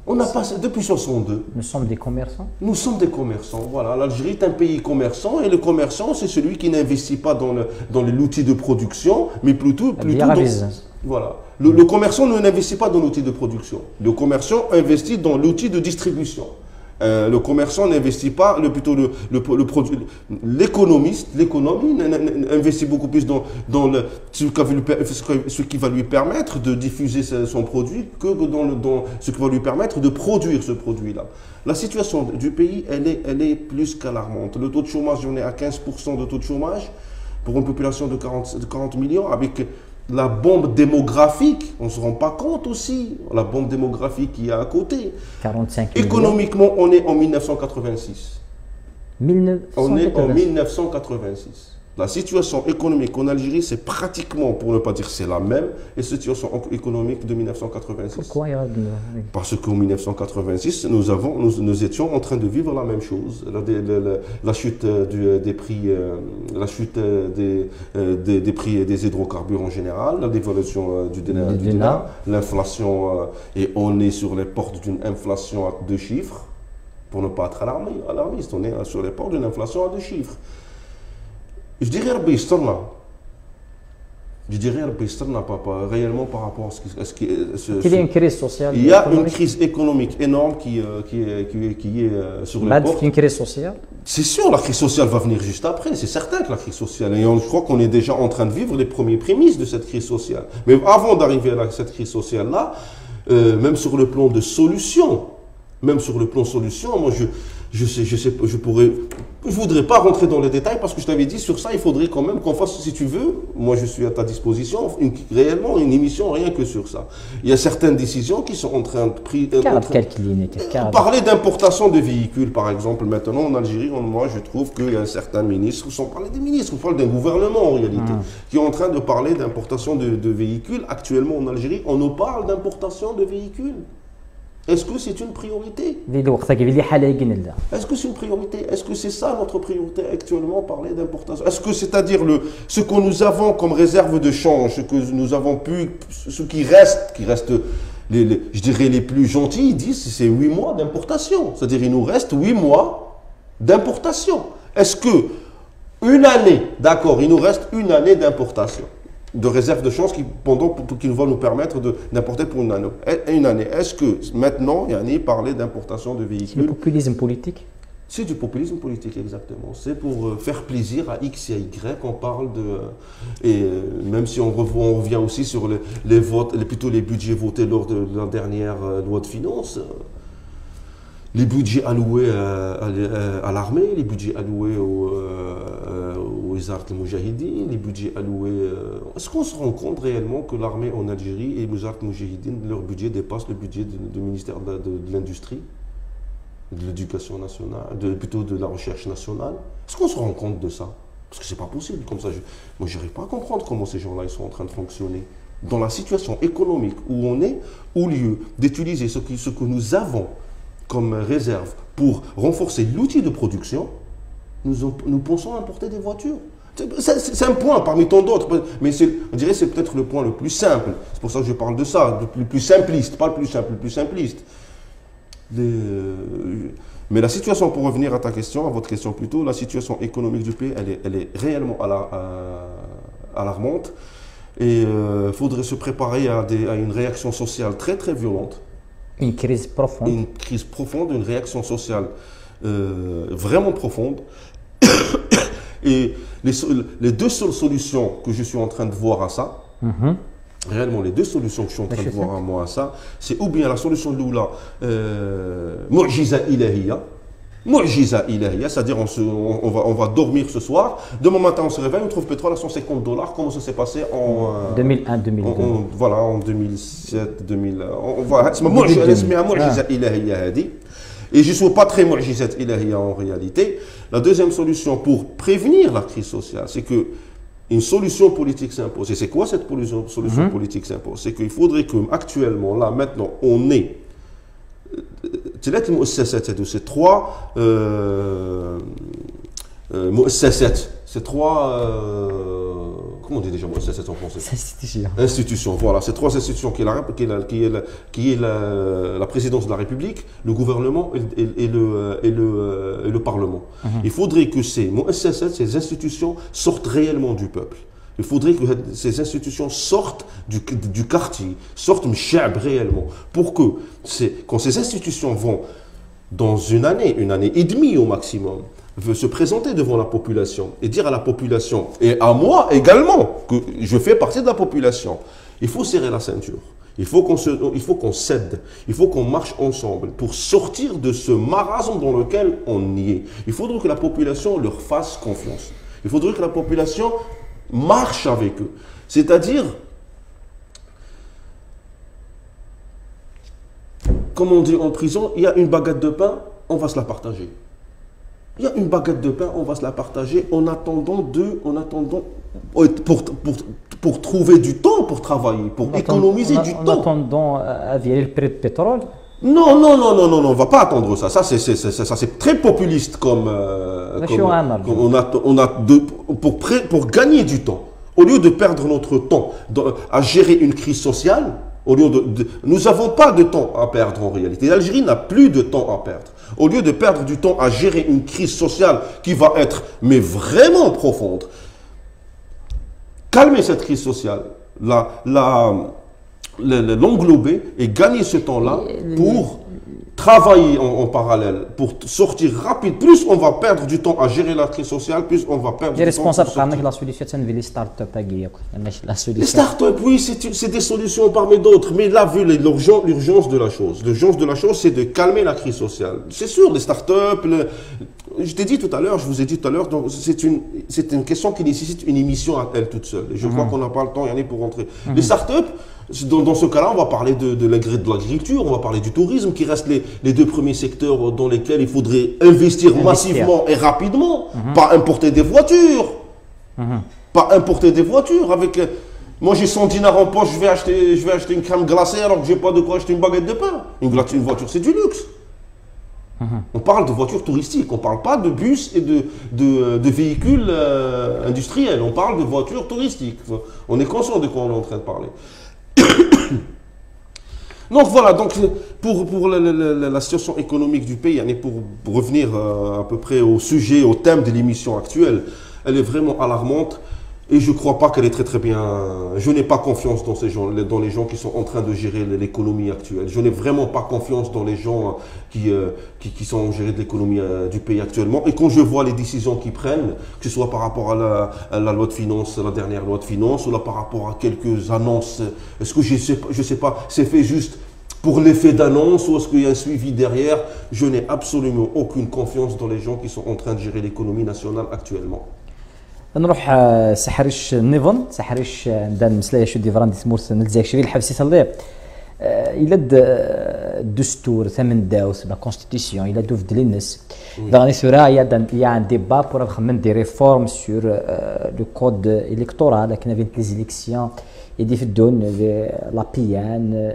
On a passé depuis 62. Nous sommes des commerçants. Nous sommes des commerçants. Voilà, l'Algérie est un pays commerçant et le commerçant, c'est celui qui n'investit pas dans l'outil de production, mais plutôt dans voilà. Le commerçant ne n'investit pas dans l'outil de production. Le commerçant investit dans l'outil de distribution. Le commerçant n'investit pas, l'économie investit beaucoup plus dans ce qui va lui permettre de diffuser son produit que dans ce qui va lui permettre de produire ce produit-là. La situation du pays, elle est plus qu'alarmante. Le taux de chômage, on est à 15% de taux de chômage pour une population de 40 millions, avec la bombe démographique, on ne se rend pas compte aussi, la bombe démographique qui est à côté. 45 millions. Économiquement, on est en 1986. On est en 1986. La situation économique en Algérie, c'est pratiquement, pour ne pas dire c'est la même, et la situation économique de 1986. Pourquoi? Parce qu'en 1986, nous étions en train de vivre la même chose. La chute des prix, la chute des prix des hydrocarbures en général, la dévaluation du dinar, l'inflation, et on est sur les portes d'une inflation à 2 chiffres. Pour ne pas être alarmiste, on est sur les portes d'une inflation à 2 chiffres. Je dirais pas réellement par rapport à ce qui est. Il y a une crise sociale. Il y a une crise économique énorme qui est sur les portes. Une crise sociale. C'est sûr, la crise sociale va venir juste après. C'est certain que la crise sociale. Et je crois qu'on est déjà en train de vivre les premiers prémices de cette crise sociale. Mais avant d'arriver à cette crise sociale-là, même sur le plan de solution, moi je voudrais pas rentrer dans les détails parce que je t'avais dit sur ça, il faudrait quand même qu'on fasse, si tu veux, moi je suis à ta disposition, réellement une émission rien que sur ça. Il y a certaines décisions qui sont en train de parler d'importation de véhicules, par exemple. Maintenant en Algérie, moi je trouve qu'il y a certains ministres, sans parler des ministres, on parle d'un gouvernement en réalité, qui est en train de parler d'importation de véhicules. Actuellement en Algérie, on nous parle d'importation de véhicules. Est-ce que c'est une priorité? Est-ce que c'est une priorité? Est-ce que c'est ça notre priorité actuellement, parler d'importation? Est-ce que c'est-à-dire ce que nous avons comme réserve de change, ce que nous avons ce qui reste, je dirais les plus gentils, ils disent c'est 8 mois d'importation. C'est-à-dire il nous reste 8 mois d'importation. Est-ce que une année, d'accord, il nous reste une année d'importation, de réserve de change qui vont nous permettre d'importer pour une année. Est-ce que maintenant, parler d'importation de véhicules... C'est du populisme politique? C'est du populisme politique, exactement. C'est pour faire plaisir à X et à Y. On parle de... Et même si on revient aussi sur les votes, plutôt les budgets votés lors de la dernière loi de finances, les budgets alloués à l'armée, les budgets alloués aux Wizard al-Moujahidine, les budgets alloués... Est-ce qu'on se rend compte réellement que l'armée en Algérie et Wizard al-Moujahidine, leur budget dépasse le budget du ministère de l'Industrie, de l'Éducation nationale, plutôt de la Recherche nationale? Est-ce qu'on se rend compte de ça? Parce que c'est pas possible comme ça. Moi, je n'arrive pas à comprendre comment ces gens-là ils sont en train de fonctionner. Dans la situation économique où on est, au lieu d'utiliser ce que nous avons comme réserve pour renforcer l'outil de production, nous pensons importer des voitures. C'est un point parmi tant d'autres, mais on dirait que c'est peut-être le point le plus simple. C'est pour ça que je parle de ça, le plus simpliste, pas le plus simple, le plus simpliste. Mais la situation, pour revenir à ta question, à votre question plutôt, la situation économique du pays, elle est réellement alarmante. Et il faudrait se préparer à une réaction sociale très très violente. Une crise profonde. Une crise profonde, une réaction sociale vraiment profonde. Et les 2 seules solutions que je suis en train de voir à ça, réellement les 2 solutions que je suis en train de voir à moi à ça, c'est ou bien la solution de l'oula, mu'jiza ilahiya, c'est-à-dire on va dormir ce soir, demain matin on se réveille, on trouve pétrole à $150, comment ça s'est passé en 2001, 2002. Voilà, en 2007, 2000. Et je ne suis pas très mu'jizat ilahiya en réalité. La deuxième solution pour prévenir la crise sociale, c'est que une solution politique s'impose. Et c'est quoi cette solution politique s'impose? C'est qu'il faudrait qu'actuellement, là, maintenant, on ait ces 3 comment on dit déjà en français? Institutions. Voilà, ces 3 institutions qui est la présidence de la République, le gouvernement et le Parlement. Il faudrait que ces institutions sortent réellement du peuple. Il faudrait que ces institutions sortent du quartier, sortent Mchab réellement, pour que quand ces institutions vont, dans une année et demie au maximum, veut se présenter devant la population et dire à la population, et à moi également, que je fais partie de la population, il faut serrer la ceinture. Il faut qu'on cède, il faut qu'on marche ensemble pour sortir de ce marasme dans lequel on y est. Il faudrait que la population leur fasse confiance. Il faudrait que la population marche avec eux. C'est-à-dire, comme on dit en prison, il y a une baguette de pain, on va se la partager. Il y a une baguette de pain, on va se la partager en attendant pour trouver du temps pour travailler, pour économiser du temps. En attendant à virer le prix de pétrole. Non, non, non, non, non, non, on ne va pas attendre ça. Ça, c'est très populiste comme pour gagner du temps. Au lieu de perdre notre temps à gérer une crise sociale, nous n'avons pas de temps à perdre en réalité. L'Algérie n'a plus de temps à perdre. Au lieu de perdre du temps à gérer une crise sociale qui va être mais vraiment profonde, calmer cette crise sociale, l'englober et gagner ce temps-là pour travailler en parallèle, pour sortir rapide. Plus on va perdre du temps à gérer la crise sociale, plus on va perdre du temps. La solution, c'est les startups. Les startups, oui, c'est des solutions parmi d'autres. Mais là, vu l'urgence de la chose, c'est de calmer la crise sociale. C'est sûr, les startups, je t'ai dit tout à l'heure, je vous ai dit tout à l'heure, c'est une question qui nécessite une émission à elle toute seule. Et je crois qu'on n'a pas le temps, pour rentrer. Les startups, dans ce cas-là, on va parler de l'agriculture, on va parler du tourisme, qui restent les deux premiers secteurs dans lesquels il faudrait investir massivement et rapidement. Pas importer des voitures. Pas importer des voitures. Moi, j'ai 100 dinars en poche, je vais acheter une crème glacée alors que je n'ai pas de quoi acheter une baguette de pain. Une voiture, c'est du luxe. On parle de voitures touristiques, on ne parle pas de bus et de véhicules industriels, on parle de voitures touristiques. On est conscient de quoi on est en train de parler. Donc voilà, pour la situation économique du pays, pour revenir à peu près au sujet, au thème de l'émission actuelle, elle est vraiment alarmante. Et je ne crois pas qu'elle est très très bien. Je n'ai pas confiance dans les gens qui sont en train de gérer l'économie actuelle. Je n'ai vraiment pas confiance dans les gens qui sont en gérer de l'économie du pays actuellement. Et quand je vois les décisions qu'ils prennent, que ce soit par rapport à la loi de finances, la dernière loi de finances, ou là par rapport à quelques annonces, est-ce que je sais pas, c'est fait juste pour l'effet d'annonce ou est-ce qu'il y a un suivi derrière? Je n'ai absolument aucune confiance dans les gens qui sont en train de gérer l'économie nationale actuellement. نروح سحرش النظام سحرش عندنا مسلايا شو ديفران دي سمورس نلزاك شويه الحبسي صلي الى الدستور ثمن داوس لا كونستيتيسيون الى دوف ديال الناس دغني سورا يا ان ديبا بور نخمم دي ريفورم سور لو كود الكتورال كنا فين لي زيليكسيون يدي في الدون لا بيان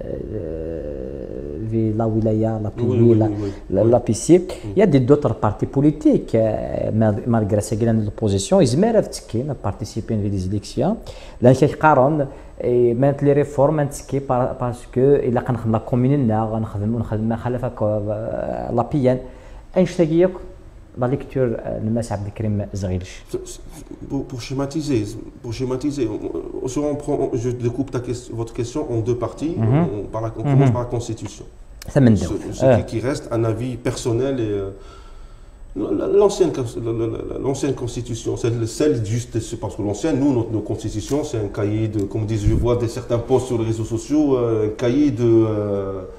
في لا ولايه لا بي لا بي سي يا دي دوتر بارتي بوليتيك مالغرا سا كان لوبوزيسيون يزمر تكين بارتيسيبين في لي زيليكسيون لان كيقارن مانت لي ريفورم نتسكي باسكو الا كنخدم لا كوميننا غنخدم خلفك لا بيان انشتاقيك la lecture de M. Abdelkrim Zaghilich. Pour schématiser, je découpe votre question en deux parties. On commence par la Constitution. Ce qui reste un avis personnel et l'ancienne Constitution, celle juste, parce que l'ancienne, nous, nos constitutions, c'est un cahier de, comme disent, je vois certains posts sur les réseaux sociaux, un cahier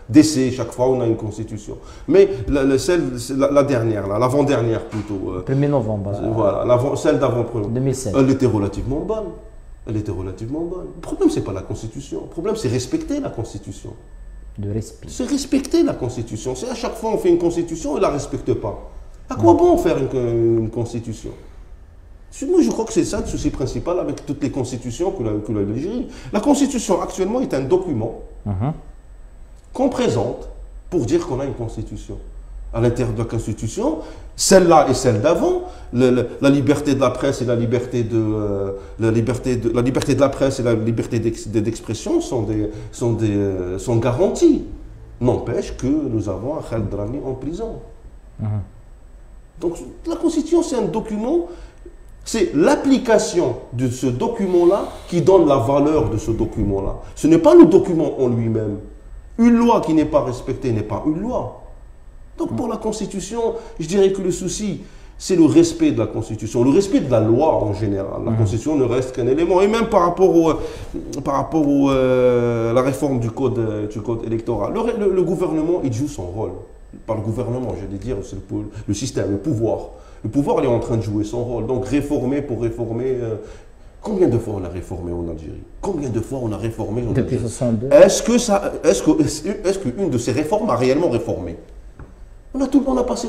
d'essai, chaque fois on a une Constitution. Mais la dernière, l'avant-dernière plutôt. 1er novembre. Voilà, celle d'avant 2016. Elle était relativement bonne. Le problème, c'est pas la Constitution. Le problème, c'est respecter la Constitution. C'est respecter la Constitution. C'est à chaque fois on fait une Constitution et on ne la respecte pas. À quoi bon faire une constitution? Moi, je crois que c'est ça le souci principal avec toutes les constitutions que l'Algérie. La constitution actuellement est un document qu'on présente pour dire qu'on a une constitution. À l'intérieur de la constitution, celle-là et celle d'avant, la liberté de la presse et la liberté de la presse et la liberté d'expression sont garanties. N'empêche que nous avons un Khaled Drani en prison. Donc la Constitution, c'est un document, c'est l'application de ce document-là qui donne la valeur de ce document-là. Ce n'est pas le document en lui-même. Une loi qui n'est pas respectée n'est pas une loi. Donc pour la Constitution, je dirais que le souci, c'est le respect de la Constitution, le respect de la loi en général. La Constitution ne reste qu'un élément. Et même par rapport à la réforme du code électoral, le gouvernement, il joue son rôle. Par le gouvernement, je vais dire, c'est le système, le pouvoir. Le pouvoir, il est en train de jouer son rôle. Donc réformer pour réformer. Combien de fois on a réformé en Algérie? Combien de fois on a réformé en Algérie? Depuis 62. Est-ce qu'une de ces réformes a réellement réformé? On a passé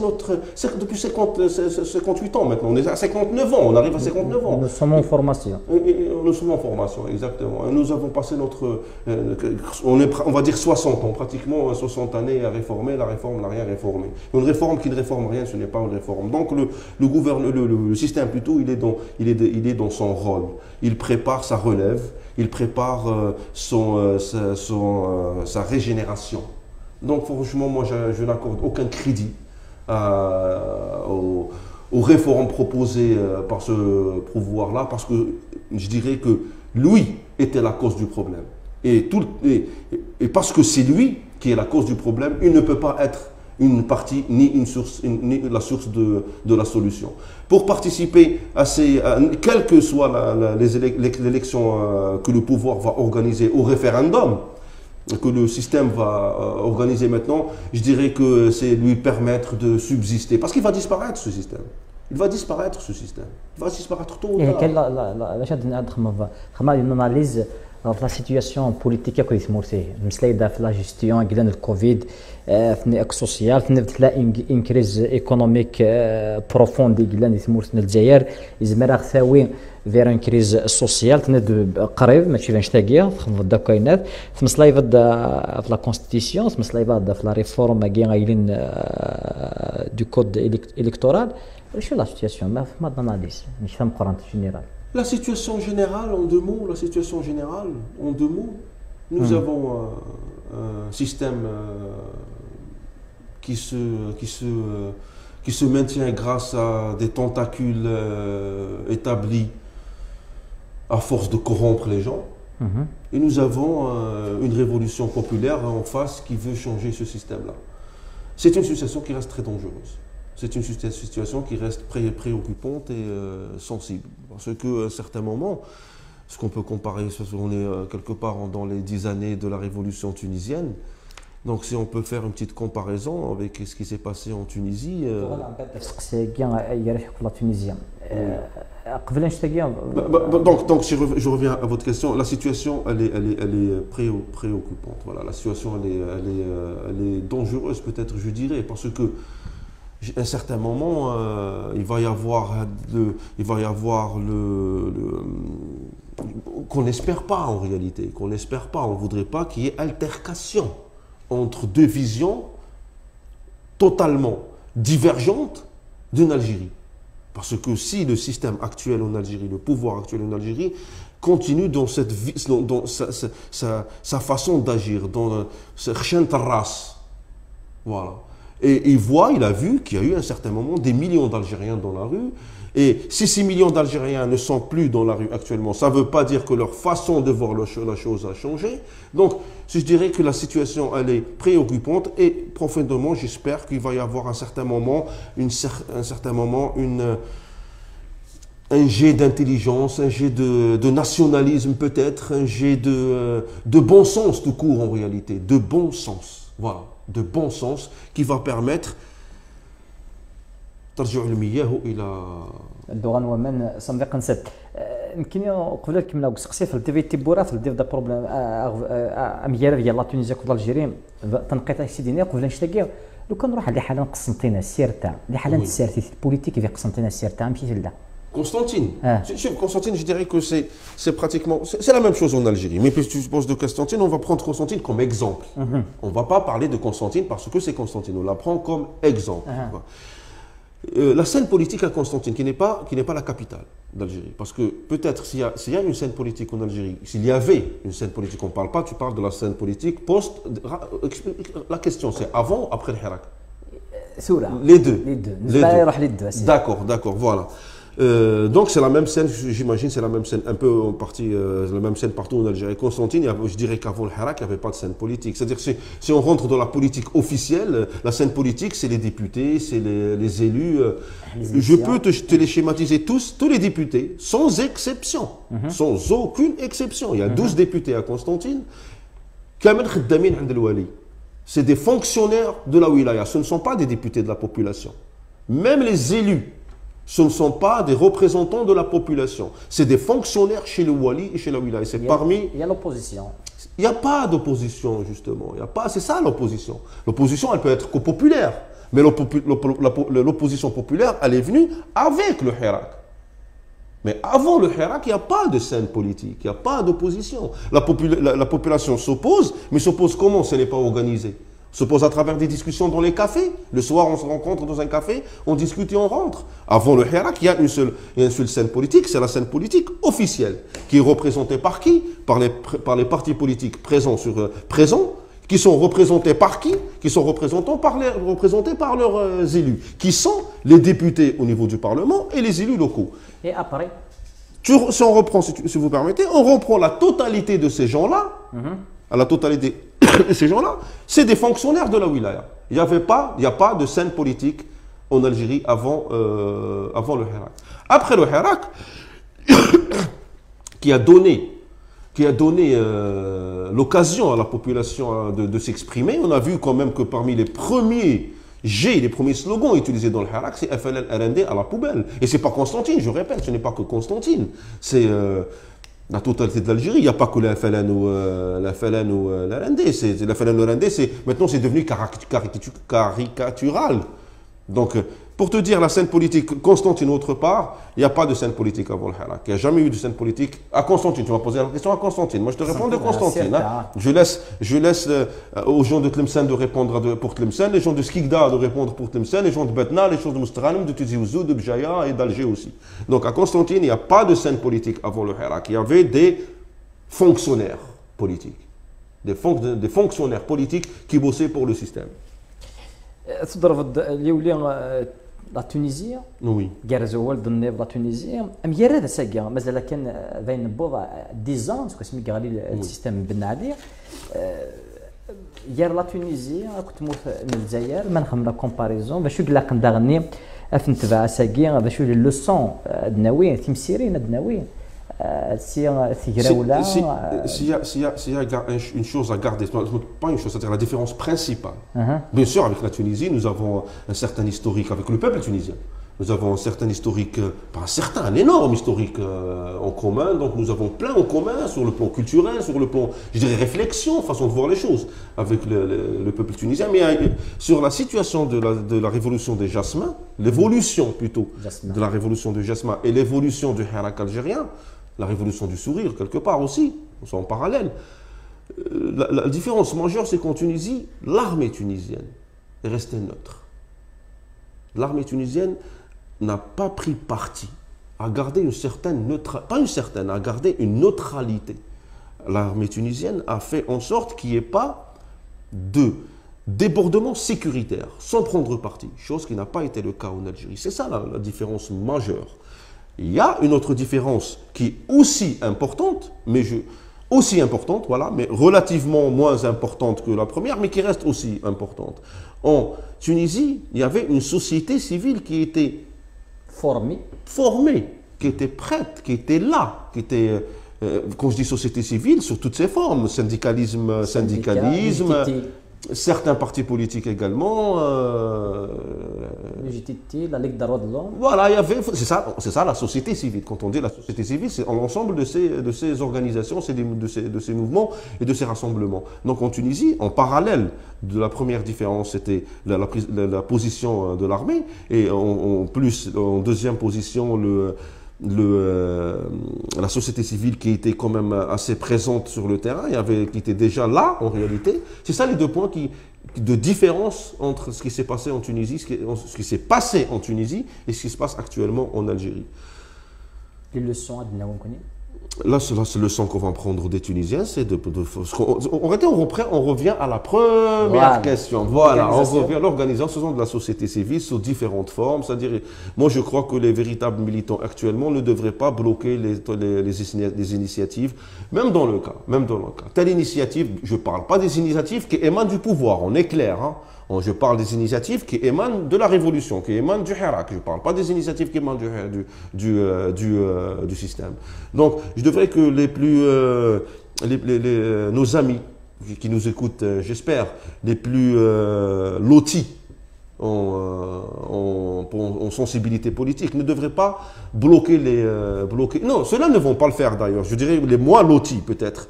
depuis 58 ans maintenant, on est à 59 ans, on arrive à 59 ans. Nous sommes en formation. Nous sommes en formation, exactement. Et nous avons passé on va dire 60 ans, pratiquement 60 années à réformer, la réforme n'a rien réformé. Une réforme qui ne réforme rien, ce n'est pas une réforme. Donc le système plutôt, il est dans son rôle. Il prépare sa relève, il prépare sa régénération. Donc franchement, moi je n'accorde aucun crédit aux réformes proposées par ce pouvoir-là, parce que je dirais que lui était la cause du problème. Et parce que c'est lui qui est la cause du problème, il ne peut pas être une partie ni la source de la solution. Pour participer quelle que soit l'élection que le pouvoir va organiser au référendum, que le système va organiser maintenant, je dirais que c'est lui permettre de subsister. Parce qu'il va disparaître ce système. Il va disparaître ce système. Il va disparaître tôt ou tard. La situation politique qui est la gestion de la Covid, la social, une crise économique profonde vers une crise sociale قريب ماشي نشتاقيها بدا كاينات في مصلايفه في لا كونستيتيسيون في مصلايفه في لا ريفورم قايلين دو كود الكتورال شو لا سيتياسيون ما داناليز مش فهم قرانت جينيرال. La situation générale, en deux mots, nous avons un système qui se maintient grâce à des tentacules établis à force de corrompre les gens. Et nous avons une révolution populaire en face qui veut changer ce système-là. C'est une situation qui reste très dangereuse. C'est une situation qui reste préoccupante et sensible. Parce qu'à un certain moment, ce qu'on peut comparer, on est quelque part dans les 10 années de la révolution tunisienne. Donc si on peut faire une petite comparaison avec ce qui s'est passé en Tunisie. Donc si je reviens à votre question, la situation elle est préoccupante. Voilà, la situation elle est dangereuse peut-être, je dirais, parce que à un certain moment, il va y avoir qu'on n'espère pas en réalité, on ne voudrait pas qu'il y ait altercation entre deux visions totalement divergentes d'une Algérie. Parce que si le système actuel en Algérie, le pouvoir actuel en Algérie, continue dans sa façon d'agir, dans sa race, voilà. Et il a vu qu'il y a eu à un certain moment des millions d'Algériens dans la rue. Et si ces millions d'Algériens ne sont plus dans la rue actuellement, ça ne veut pas dire que leur façon de voir la chose a changé. Donc, je dirais que la situation, elle est préoccupante et profondément, j'espère qu'il va y avoir à un certain moment, un jet d'intelligence, un jet de nationalisme peut-être, un jet de bon sens tout court en réalité, de bon sens. Voilà. De bon sens qui va permettre ترجع المياه الى الدوران ومن صندوق نسد يمكن قبل كملنا وسقسي في الديفي تيبورا في الديف دا بروبليم اميار ديال لا تونيزيا كولا الجيريين تنقيط سيدينا قبل نشتاقي لو كان نروح لحاله قسنطينه السيرتا لحاله السيرتي البوليتيك في قسنطينه السيرتا مشيت لدا Constantine. Constantine, je dirais que c'est pratiquement... C'est la même chose en Algérie. Mais puis tu poses de Constantine, on va prendre Constantine comme exemple. On ne va pas parler de Constantine parce que c'est Constantine. On la prend comme exemple. La scène politique à Constantine, qui n'est pas la capitale d'Algérie. Parce que peut-être s'il y a une scène politique en Algérie, s'il y avait une scène politique, on ne parle pas, tu parles de la scène politique post... La question, c'est avant ou après le Hirak? Les deux. D'accord, voilà. Donc c'est la même scène, j'imagine, c'est la même scène, un peu en partie, la même scène partout en Algérie. Constantine, je dirais qu'avant le Hirak, il n'y avait pas de scène politique. C'est-à-dire que si on rentre dans la politique officielle, la scène politique, c'est les députés, c'est les élus. Je peux te les schématiser tous les députés, sans exception, sans aucune exception. Il y a 12 députés à Constantine. C'est des fonctionnaires de la wilaya, ce ne sont pas des députés de la population. Même les élus, ce ne sont pas des représentants de la population. C'est des fonctionnaires chez le wali et chez la wilaya. Il y a l'opposition. Il n'y a pas d'opposition, justement. C'est ça l'opposition. L'opposition, elle peut être que populaire. Mais l'opposition populaire, elle est venue avec le Hirak. Mais avant le Hirak, il n'y a pas de scène politique, il n'y a pas d'opposition. La population s'oppose, mais s'oppose comment? Ce n'est pas organisé. S'oppose à travers des discussions dans les cafés. Le soir, on se rencontre dans un café, on discute et on rentre. Avant le Hirak, il y a une seule scène politique, c'est la scène politique officielle, qui est représentée par qui? Par les partis politiques présents, qui sont représentés par qui? Qui sont représentés par leurs élus, qui sont les députés au niveau du Parlement et les élus locaux. Et après? Si on reprend, si vous permettez, on reprend la totalité de ces gens-là, à la totalité de ces gens-là, c'est des fonctionnaires de la wilaya. Il n'y a pas de scène politique en Algérie avant le Hirak. Après le Hirak, qui a donné l'occasion à la population de s'exprimer, on a vu quand même que parmi les premiers slogans utilisés dans le Hirak, c'est FLN RND à la poubelle. Et ce n'est pas Constantine, je répète, ce n'est pas que Constantine. C'est la totalité de l'Algérie. Il n'y a pas que la FLN ou la RND. La FLN ou la RND, maintenant c'est devenu caricatural. Donc, pour te dire, la scène politique, Constantine autre part, il n'y a pas de scène politique avant le Hirak. Il n'y a jamais eu de scène politique à Constantine. Tu m'as posé la question à Constantine. Moi, je te réponds de Constantine. Hein. Je laisse aux gens de Tlemcen de répondre pour Tlemcen, les gens de Skikda de répondre pour Tlemcen, les gens de Betna, les gens de Moustranim, de Tizi Ouzou, de Bjaya et d'Alger aussi. Donc, à Constantine, il n'y a pas de scène politique avant le Hirak. Il y avait des fonctionnaires politiques. Des fonctionnaires politiques qui bossaient pour le système. لا تونيزيا وي كارزو والد النيف لا تونيزيا ام يرى ساكا مازال كان باين بوضع ديزان سمي غالي السيستم بن عليه يار لا تونيزيا كنت موت من الجزائر ما نخمم كومباريزون باش يقول لك ندغني افن تبع ساكي باش يولي لوسون دناوي تمسيرين دناوي S'il y a une chose à garder, pas une chose, c'est-à-dire la différence principale. Bien sûr, avec la Tunisie, nous avons un certain historique avec le peuple tunisien. Nous avons un certain historique, pas un certain, un énorme historique en commun. Donc nous avons plein en commun sur le plan culturel, sur le plan, je dirais, réflexion, façon de voir les choses avec le peuple tunisien. Mais sur la situation de la révolution des Jasmins, l'évolution plutôt de la révolution de Jasmin et l'évolution du Hirak algérien, la révolution du sourire, quelque part aussi, on sont en parallèle. La différence majeure, c'est qu'en Tunisie, l'armée tunisienne est restée neutre. L'armée tunisienne n'a pas pris parti à garder une certaine neutralité, pas une certaine, à garder une neutralité. L'armée tunisienne a fait en sorte qu'il n'y ait pas de débordement sécuritaire, sans prendre parti, chose qui n'a pas été le cas en Algérie. C'est ça la différence majeure. Il y a une autre différence qui est aussi importante, mais relativement moins importante que la première, mais qui reste aussi importante. En Tunisie, il y avait une société civile qui était formée, qui était prête, qui était là, qui était, quand je dis société civile, sur toutes ses formes, syndicalisme, certains partis politiques également. La Ligue des droits de l'homme. Voilà, c'est ça la société civile. Quand on dit la société civile, c'est l'ensemble de ces organisations, de ces mouvements et de ces rassemblements. Donc en Tunisie, en parallèle de la première différence, c'était la position de l'armée, et en deuxième position, la société civile qui était quand même assez présente sur le terrain, qui était déjà là en réalité. C'est ça les deux points de différence entre ce qui s'est passé en Tunisie, ce qui s'est passé en Tunisie et ce qui se passe actuellement en Algérie. Les leçons à Là, c'est le son qu'on va prendre des Tunisiens, c'est on revient à la première question. Voilà, on revient à l'organisation de la société civile sous différentes formes. C'est-à-dire, moi, je crois que les véritables militants actuellement ne devraient pas bloquer les initiatives, même dans le cas. Telle initiative, je ne parle pas des initiatives qui émanent du pouvoir, on est clair, hein. Je parle des initiatives qui émanent de la révolution, qui émanent du Hirak. Je ne parle pas des initiatives qui émanent du système. Donc, je devrais que nos amis qui nous écoutent, j'espère, les plus lotis en sensibilité politique, ne devraient pas bloquer Non, ceux-là ne vont pas le faire d'ailleurs. Je dirais les moins lotis peut-être.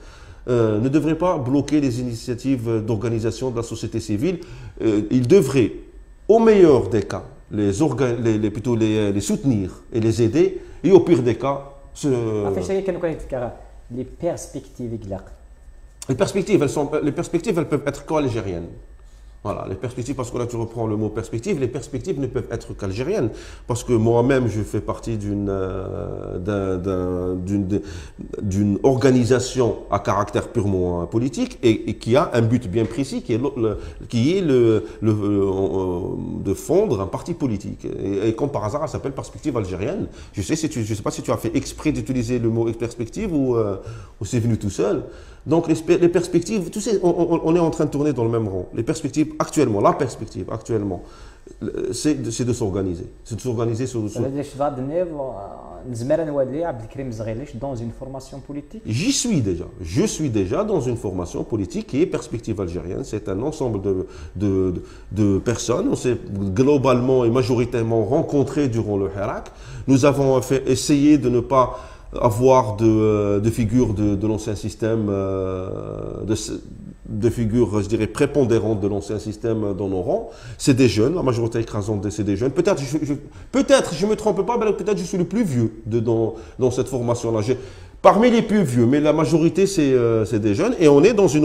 Ne devraient pas bloquer les initiatives d'organisation de la société civile. Ils devraient au meilleur des cas, plutôt les soutenir et les aider, et au pire des cas, les perspectives. les perspectives, elles peuvent être qu'algériennes. Voilà, les perspectives, parce que là tu reprends le mot perspective, les perspectives ne peuvent être qu'algériennes. Parce que moi-même, je fais partie d'une organisation à caractère purement politique et qui a un but bien précis, qui est de fondre un parti politique. Et comme par hasard, elle s'appelle Perspective algérienne. Je sais pas si tu as fait exprès d'utiliser le mot perspective ou c'est venu tout seul. Donc les perspectives, tu sais, on est en train de tourner dans le même rond. Les perspectives actuellement, la perspective actuellement, c'est de s'organiser. C'est de s'organiser sur... dans une formation politique. J'y suis déjà. Je suis déjà dans une formation politique qui est Perspective algérienne. C'est un ensemble de personnes. On s'est globalement et majoritairement rencontrés durant le Hirak. Nous avons essayé de ne pas avoir de figures de l'ancien système, de figures, je dirais, prépondérantes de l'ancien système dans nos rangs. C'est des jeunes, la majorité écrasante, c'est des jeunes. Peut-être je me trompe pas, mais peut-être je suis le plus vieux dans cette formation-là. Parmi les plus vieux, mais la majorité, c'est des jeunes. Et on est dans une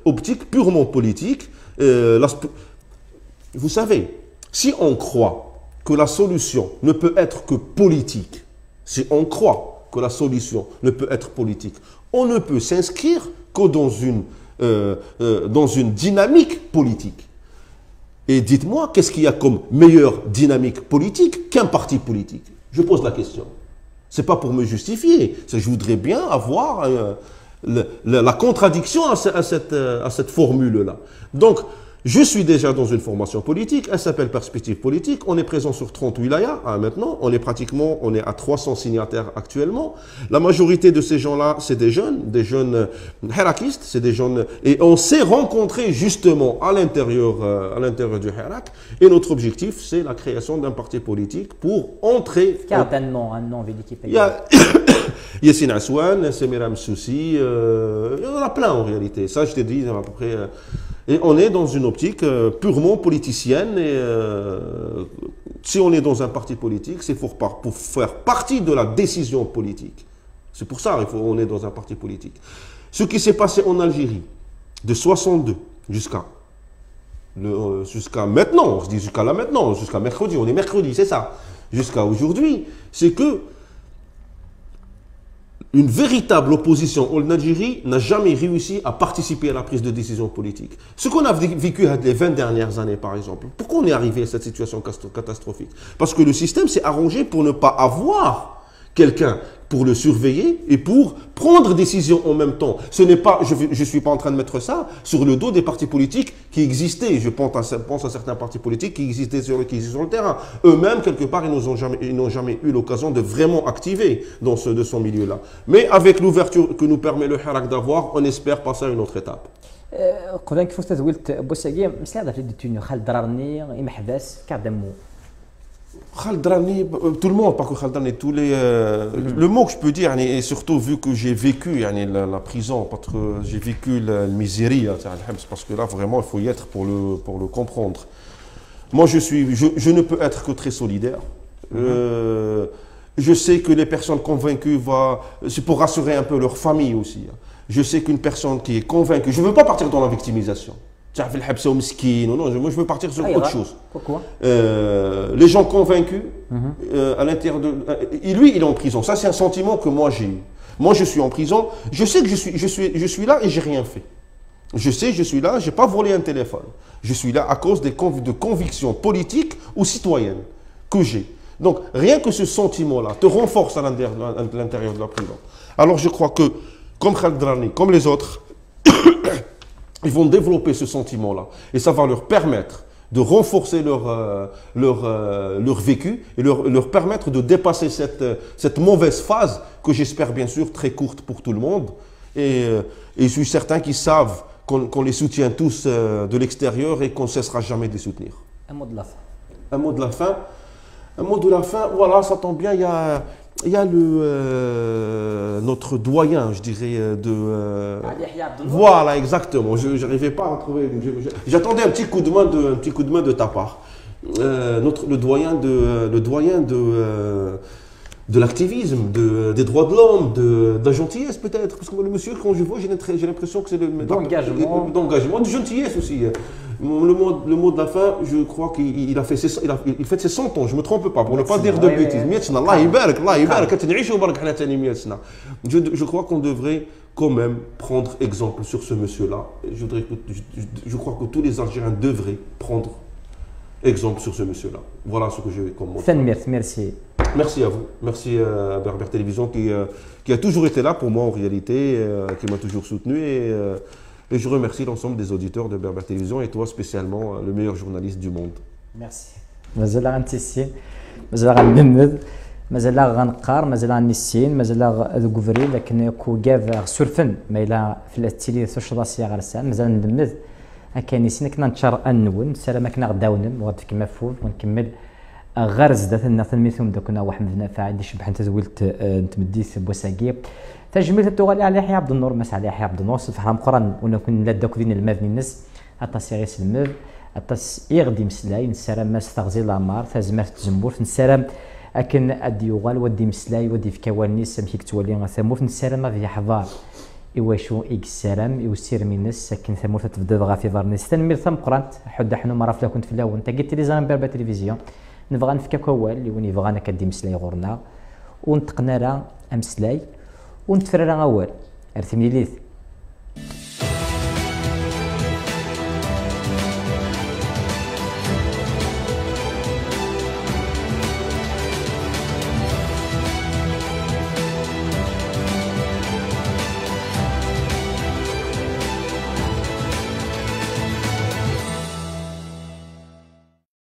optique purement politique. Vous savez, si on croit que la solution ne peut être que politique, si on croit que la solution ne peut être politique, on ne peut s'inscrire que dans une dynamique politique. Et dites-moi, qu'est-ce qu'il y a comme meilleure dynamique politique qu'un parti politique? Je pose la question. Ce n'est pas pour me justifier. Je voudrais bien avoir la contradiction à cette formule-là. Donc, je suis déjà dans une formation politique, elle s'appelle Perspective politique, on est présent sur 30 wilayas maintenant, on est à 300 signataires actuellement. La majorité de ces gens-là, c'est des jeunes hirakistes, c'est des jeunes, et on s'est rencontrés justement à l'intérieur du Hirak, et notre objectif, c'est la création d'un parti politique pour entrer... un nom Wikipédia. Il y a Yassine Aswan, Semira Msoussi, il y en a plein en réalité, ça je t'ai dit à peu près... Et on est dans une optique purement politicienne et si on est dans un parti politique, c'est pour faire partie de la décision politique. C'est pour ça qu'on est dans un parti politique. Ce qui s'est passé en Algérie de 62 jusqu'à maintenant, je dis jusqu'à là maintenant, jusqu'à mercredi, on est mercredi, c'est ça, jusqu'à aujourd'hui, c'est que une véritable opposition en Algérie n'a jamais réussi à participer à la prise de décision politique. Ce qu'on a vécu les 20 dernières années, par exemple, pourquoi on est arrivé à cette situation catastrophique? Parce que le système s'est arrangé pour ne pas avoir quelqu'un pour le surveiller et pour prendre décision en même temps. Ce n'est pas, je ne suis pas en train de mettre ça sur le dos des partis politiques qui existaient. Je pense à certains partis politiques qui existaient sur le terrain. Eux-mêmes, quelque part, ils n'ont jamais eu l'occasion de vraiment activer de ce milieu-là. Mais avec l'ouverture que nous permet le Hirak d'avoir, on espère passer à une autre étape. قلنا كيف تزولت بوساقي مساعدة في الدنيا خالد درارني محباس كعدمو. Khaldrani, tout le monde, pas que Khaldrani, tous les... Le mot que je peux dire, et surtout vu que j'ai vécu la prison, parce que j'ai vécu la misérie, parce que là, vraiment, il faut y être pour le comprendre. Moi, je ne peux être que très solidaire. Je sais que les personnes convaincues, c'est pour rassurer un peu leur famille aussi. Je sais qu'une personne qui est convaincue, je ne veux pas partir dans la victimisation. Non, moi je veux partir sur autre chose. Pourquoi? Les gens convaincus à l'intérieur de... Lui, il est en prison. Ça, c'est un sentiment que moi j'ai eu. Moi, je suis en prison. Je sais que je suis là et j'ai rien fait. Je sais, je suis là, je n'ai pas volé un téléphone. Je suis là à cause de convictions politiques ou citoyennes que j'ai. Donc, rien que ce sentiment-là te renforce à l'intérieur de la prison. Alors, je crois que, comme Khaled Drarni, comme les autres, ils vont développer ce sentiment-là. Et ça va leur permettre de renforcer leur vécu et leur permettre de dépasser cette mauvaise phase que j'espère bien sûr très courte pour tout le monde. Et je suis certain qu'ils savent qu'on les soutient tous de l'extérieur et qu'on ne cessera jamais de les soutenir. Un mot de la fin. Un mot de la fin. Un mot de la fin, voilà, ça tombe bien, il y a il y a notre doyen, je dirais, voilà, exactement. Je n'arrivais pas à trouver. J'attendais un petit coup de main de ta part. Le doyen de l'activisme, des droits de l'homme, de la gentillesse peut-être. Parce que le monsieur, quand je vois, j'ai l'impression que c'est d'engagement, de gentillesse aussi. Le mot de la fin, je crois qu'il a fait il fête ses 100 ans, je ne me trompe pas, pour ne pas dire de bêtises. Je crois qu'on devrait quand même prendre exemple sur ce monsieur-là. Je crois que tous les Algériens devraient prendre exemple sur ce monsieur-là. Voilà ce que j'ai comme mot. Merci. Merci à vous. Merci à Berbère Télévision qui a toujours été là pour moi en réalité, qui m'a toujours soutenu. Et je remercie l'ensemble des auditeurs de Berbère Télévision et toi spécialement, le meilleur journaliste du monde. Merci. مازال غنتيسين مازال غنمد مازال غنقار مازال غنسين مازال غدكفري لكن كو كاف سورفن ما الا في التيلي سوش راسي غرسان مازال ندمد هكانيسين كنا نتشر انون سلام كنا غداونم وغادي كما فول ونكمل غرز ذاتنا تنميثهم دوكنا واحد من فاعل شبح انت زولت نتمديت بوساقي تجميل التوغالي على يحيى عبد النور مسا على يحيى عبد النور صفحه مقرن ونكون لا دوك دين الماذ الناس اطاس غيس الماذ اطاس يغدي مسلاي نسالم ما استغزي لامار تازمات تزمبور نسالم اكن اديوغال ودي مسلاي ودي في كوالني سمحيك تولي ثمور نسالم في حضار إيواشو إكسالام إيوسير مينس ساكن ثمور تبدا غا في فارنيس تنمير ثم قرانت حد حنو ما راه كنت في الاول انت قلت لي زعما بيربا تلفزيون نبغى نفكا كوال اللي وني بغانا كدي مسلاي غورنا ونتقنا راه امسلاي ونتفرى راه اول ارثمي ليث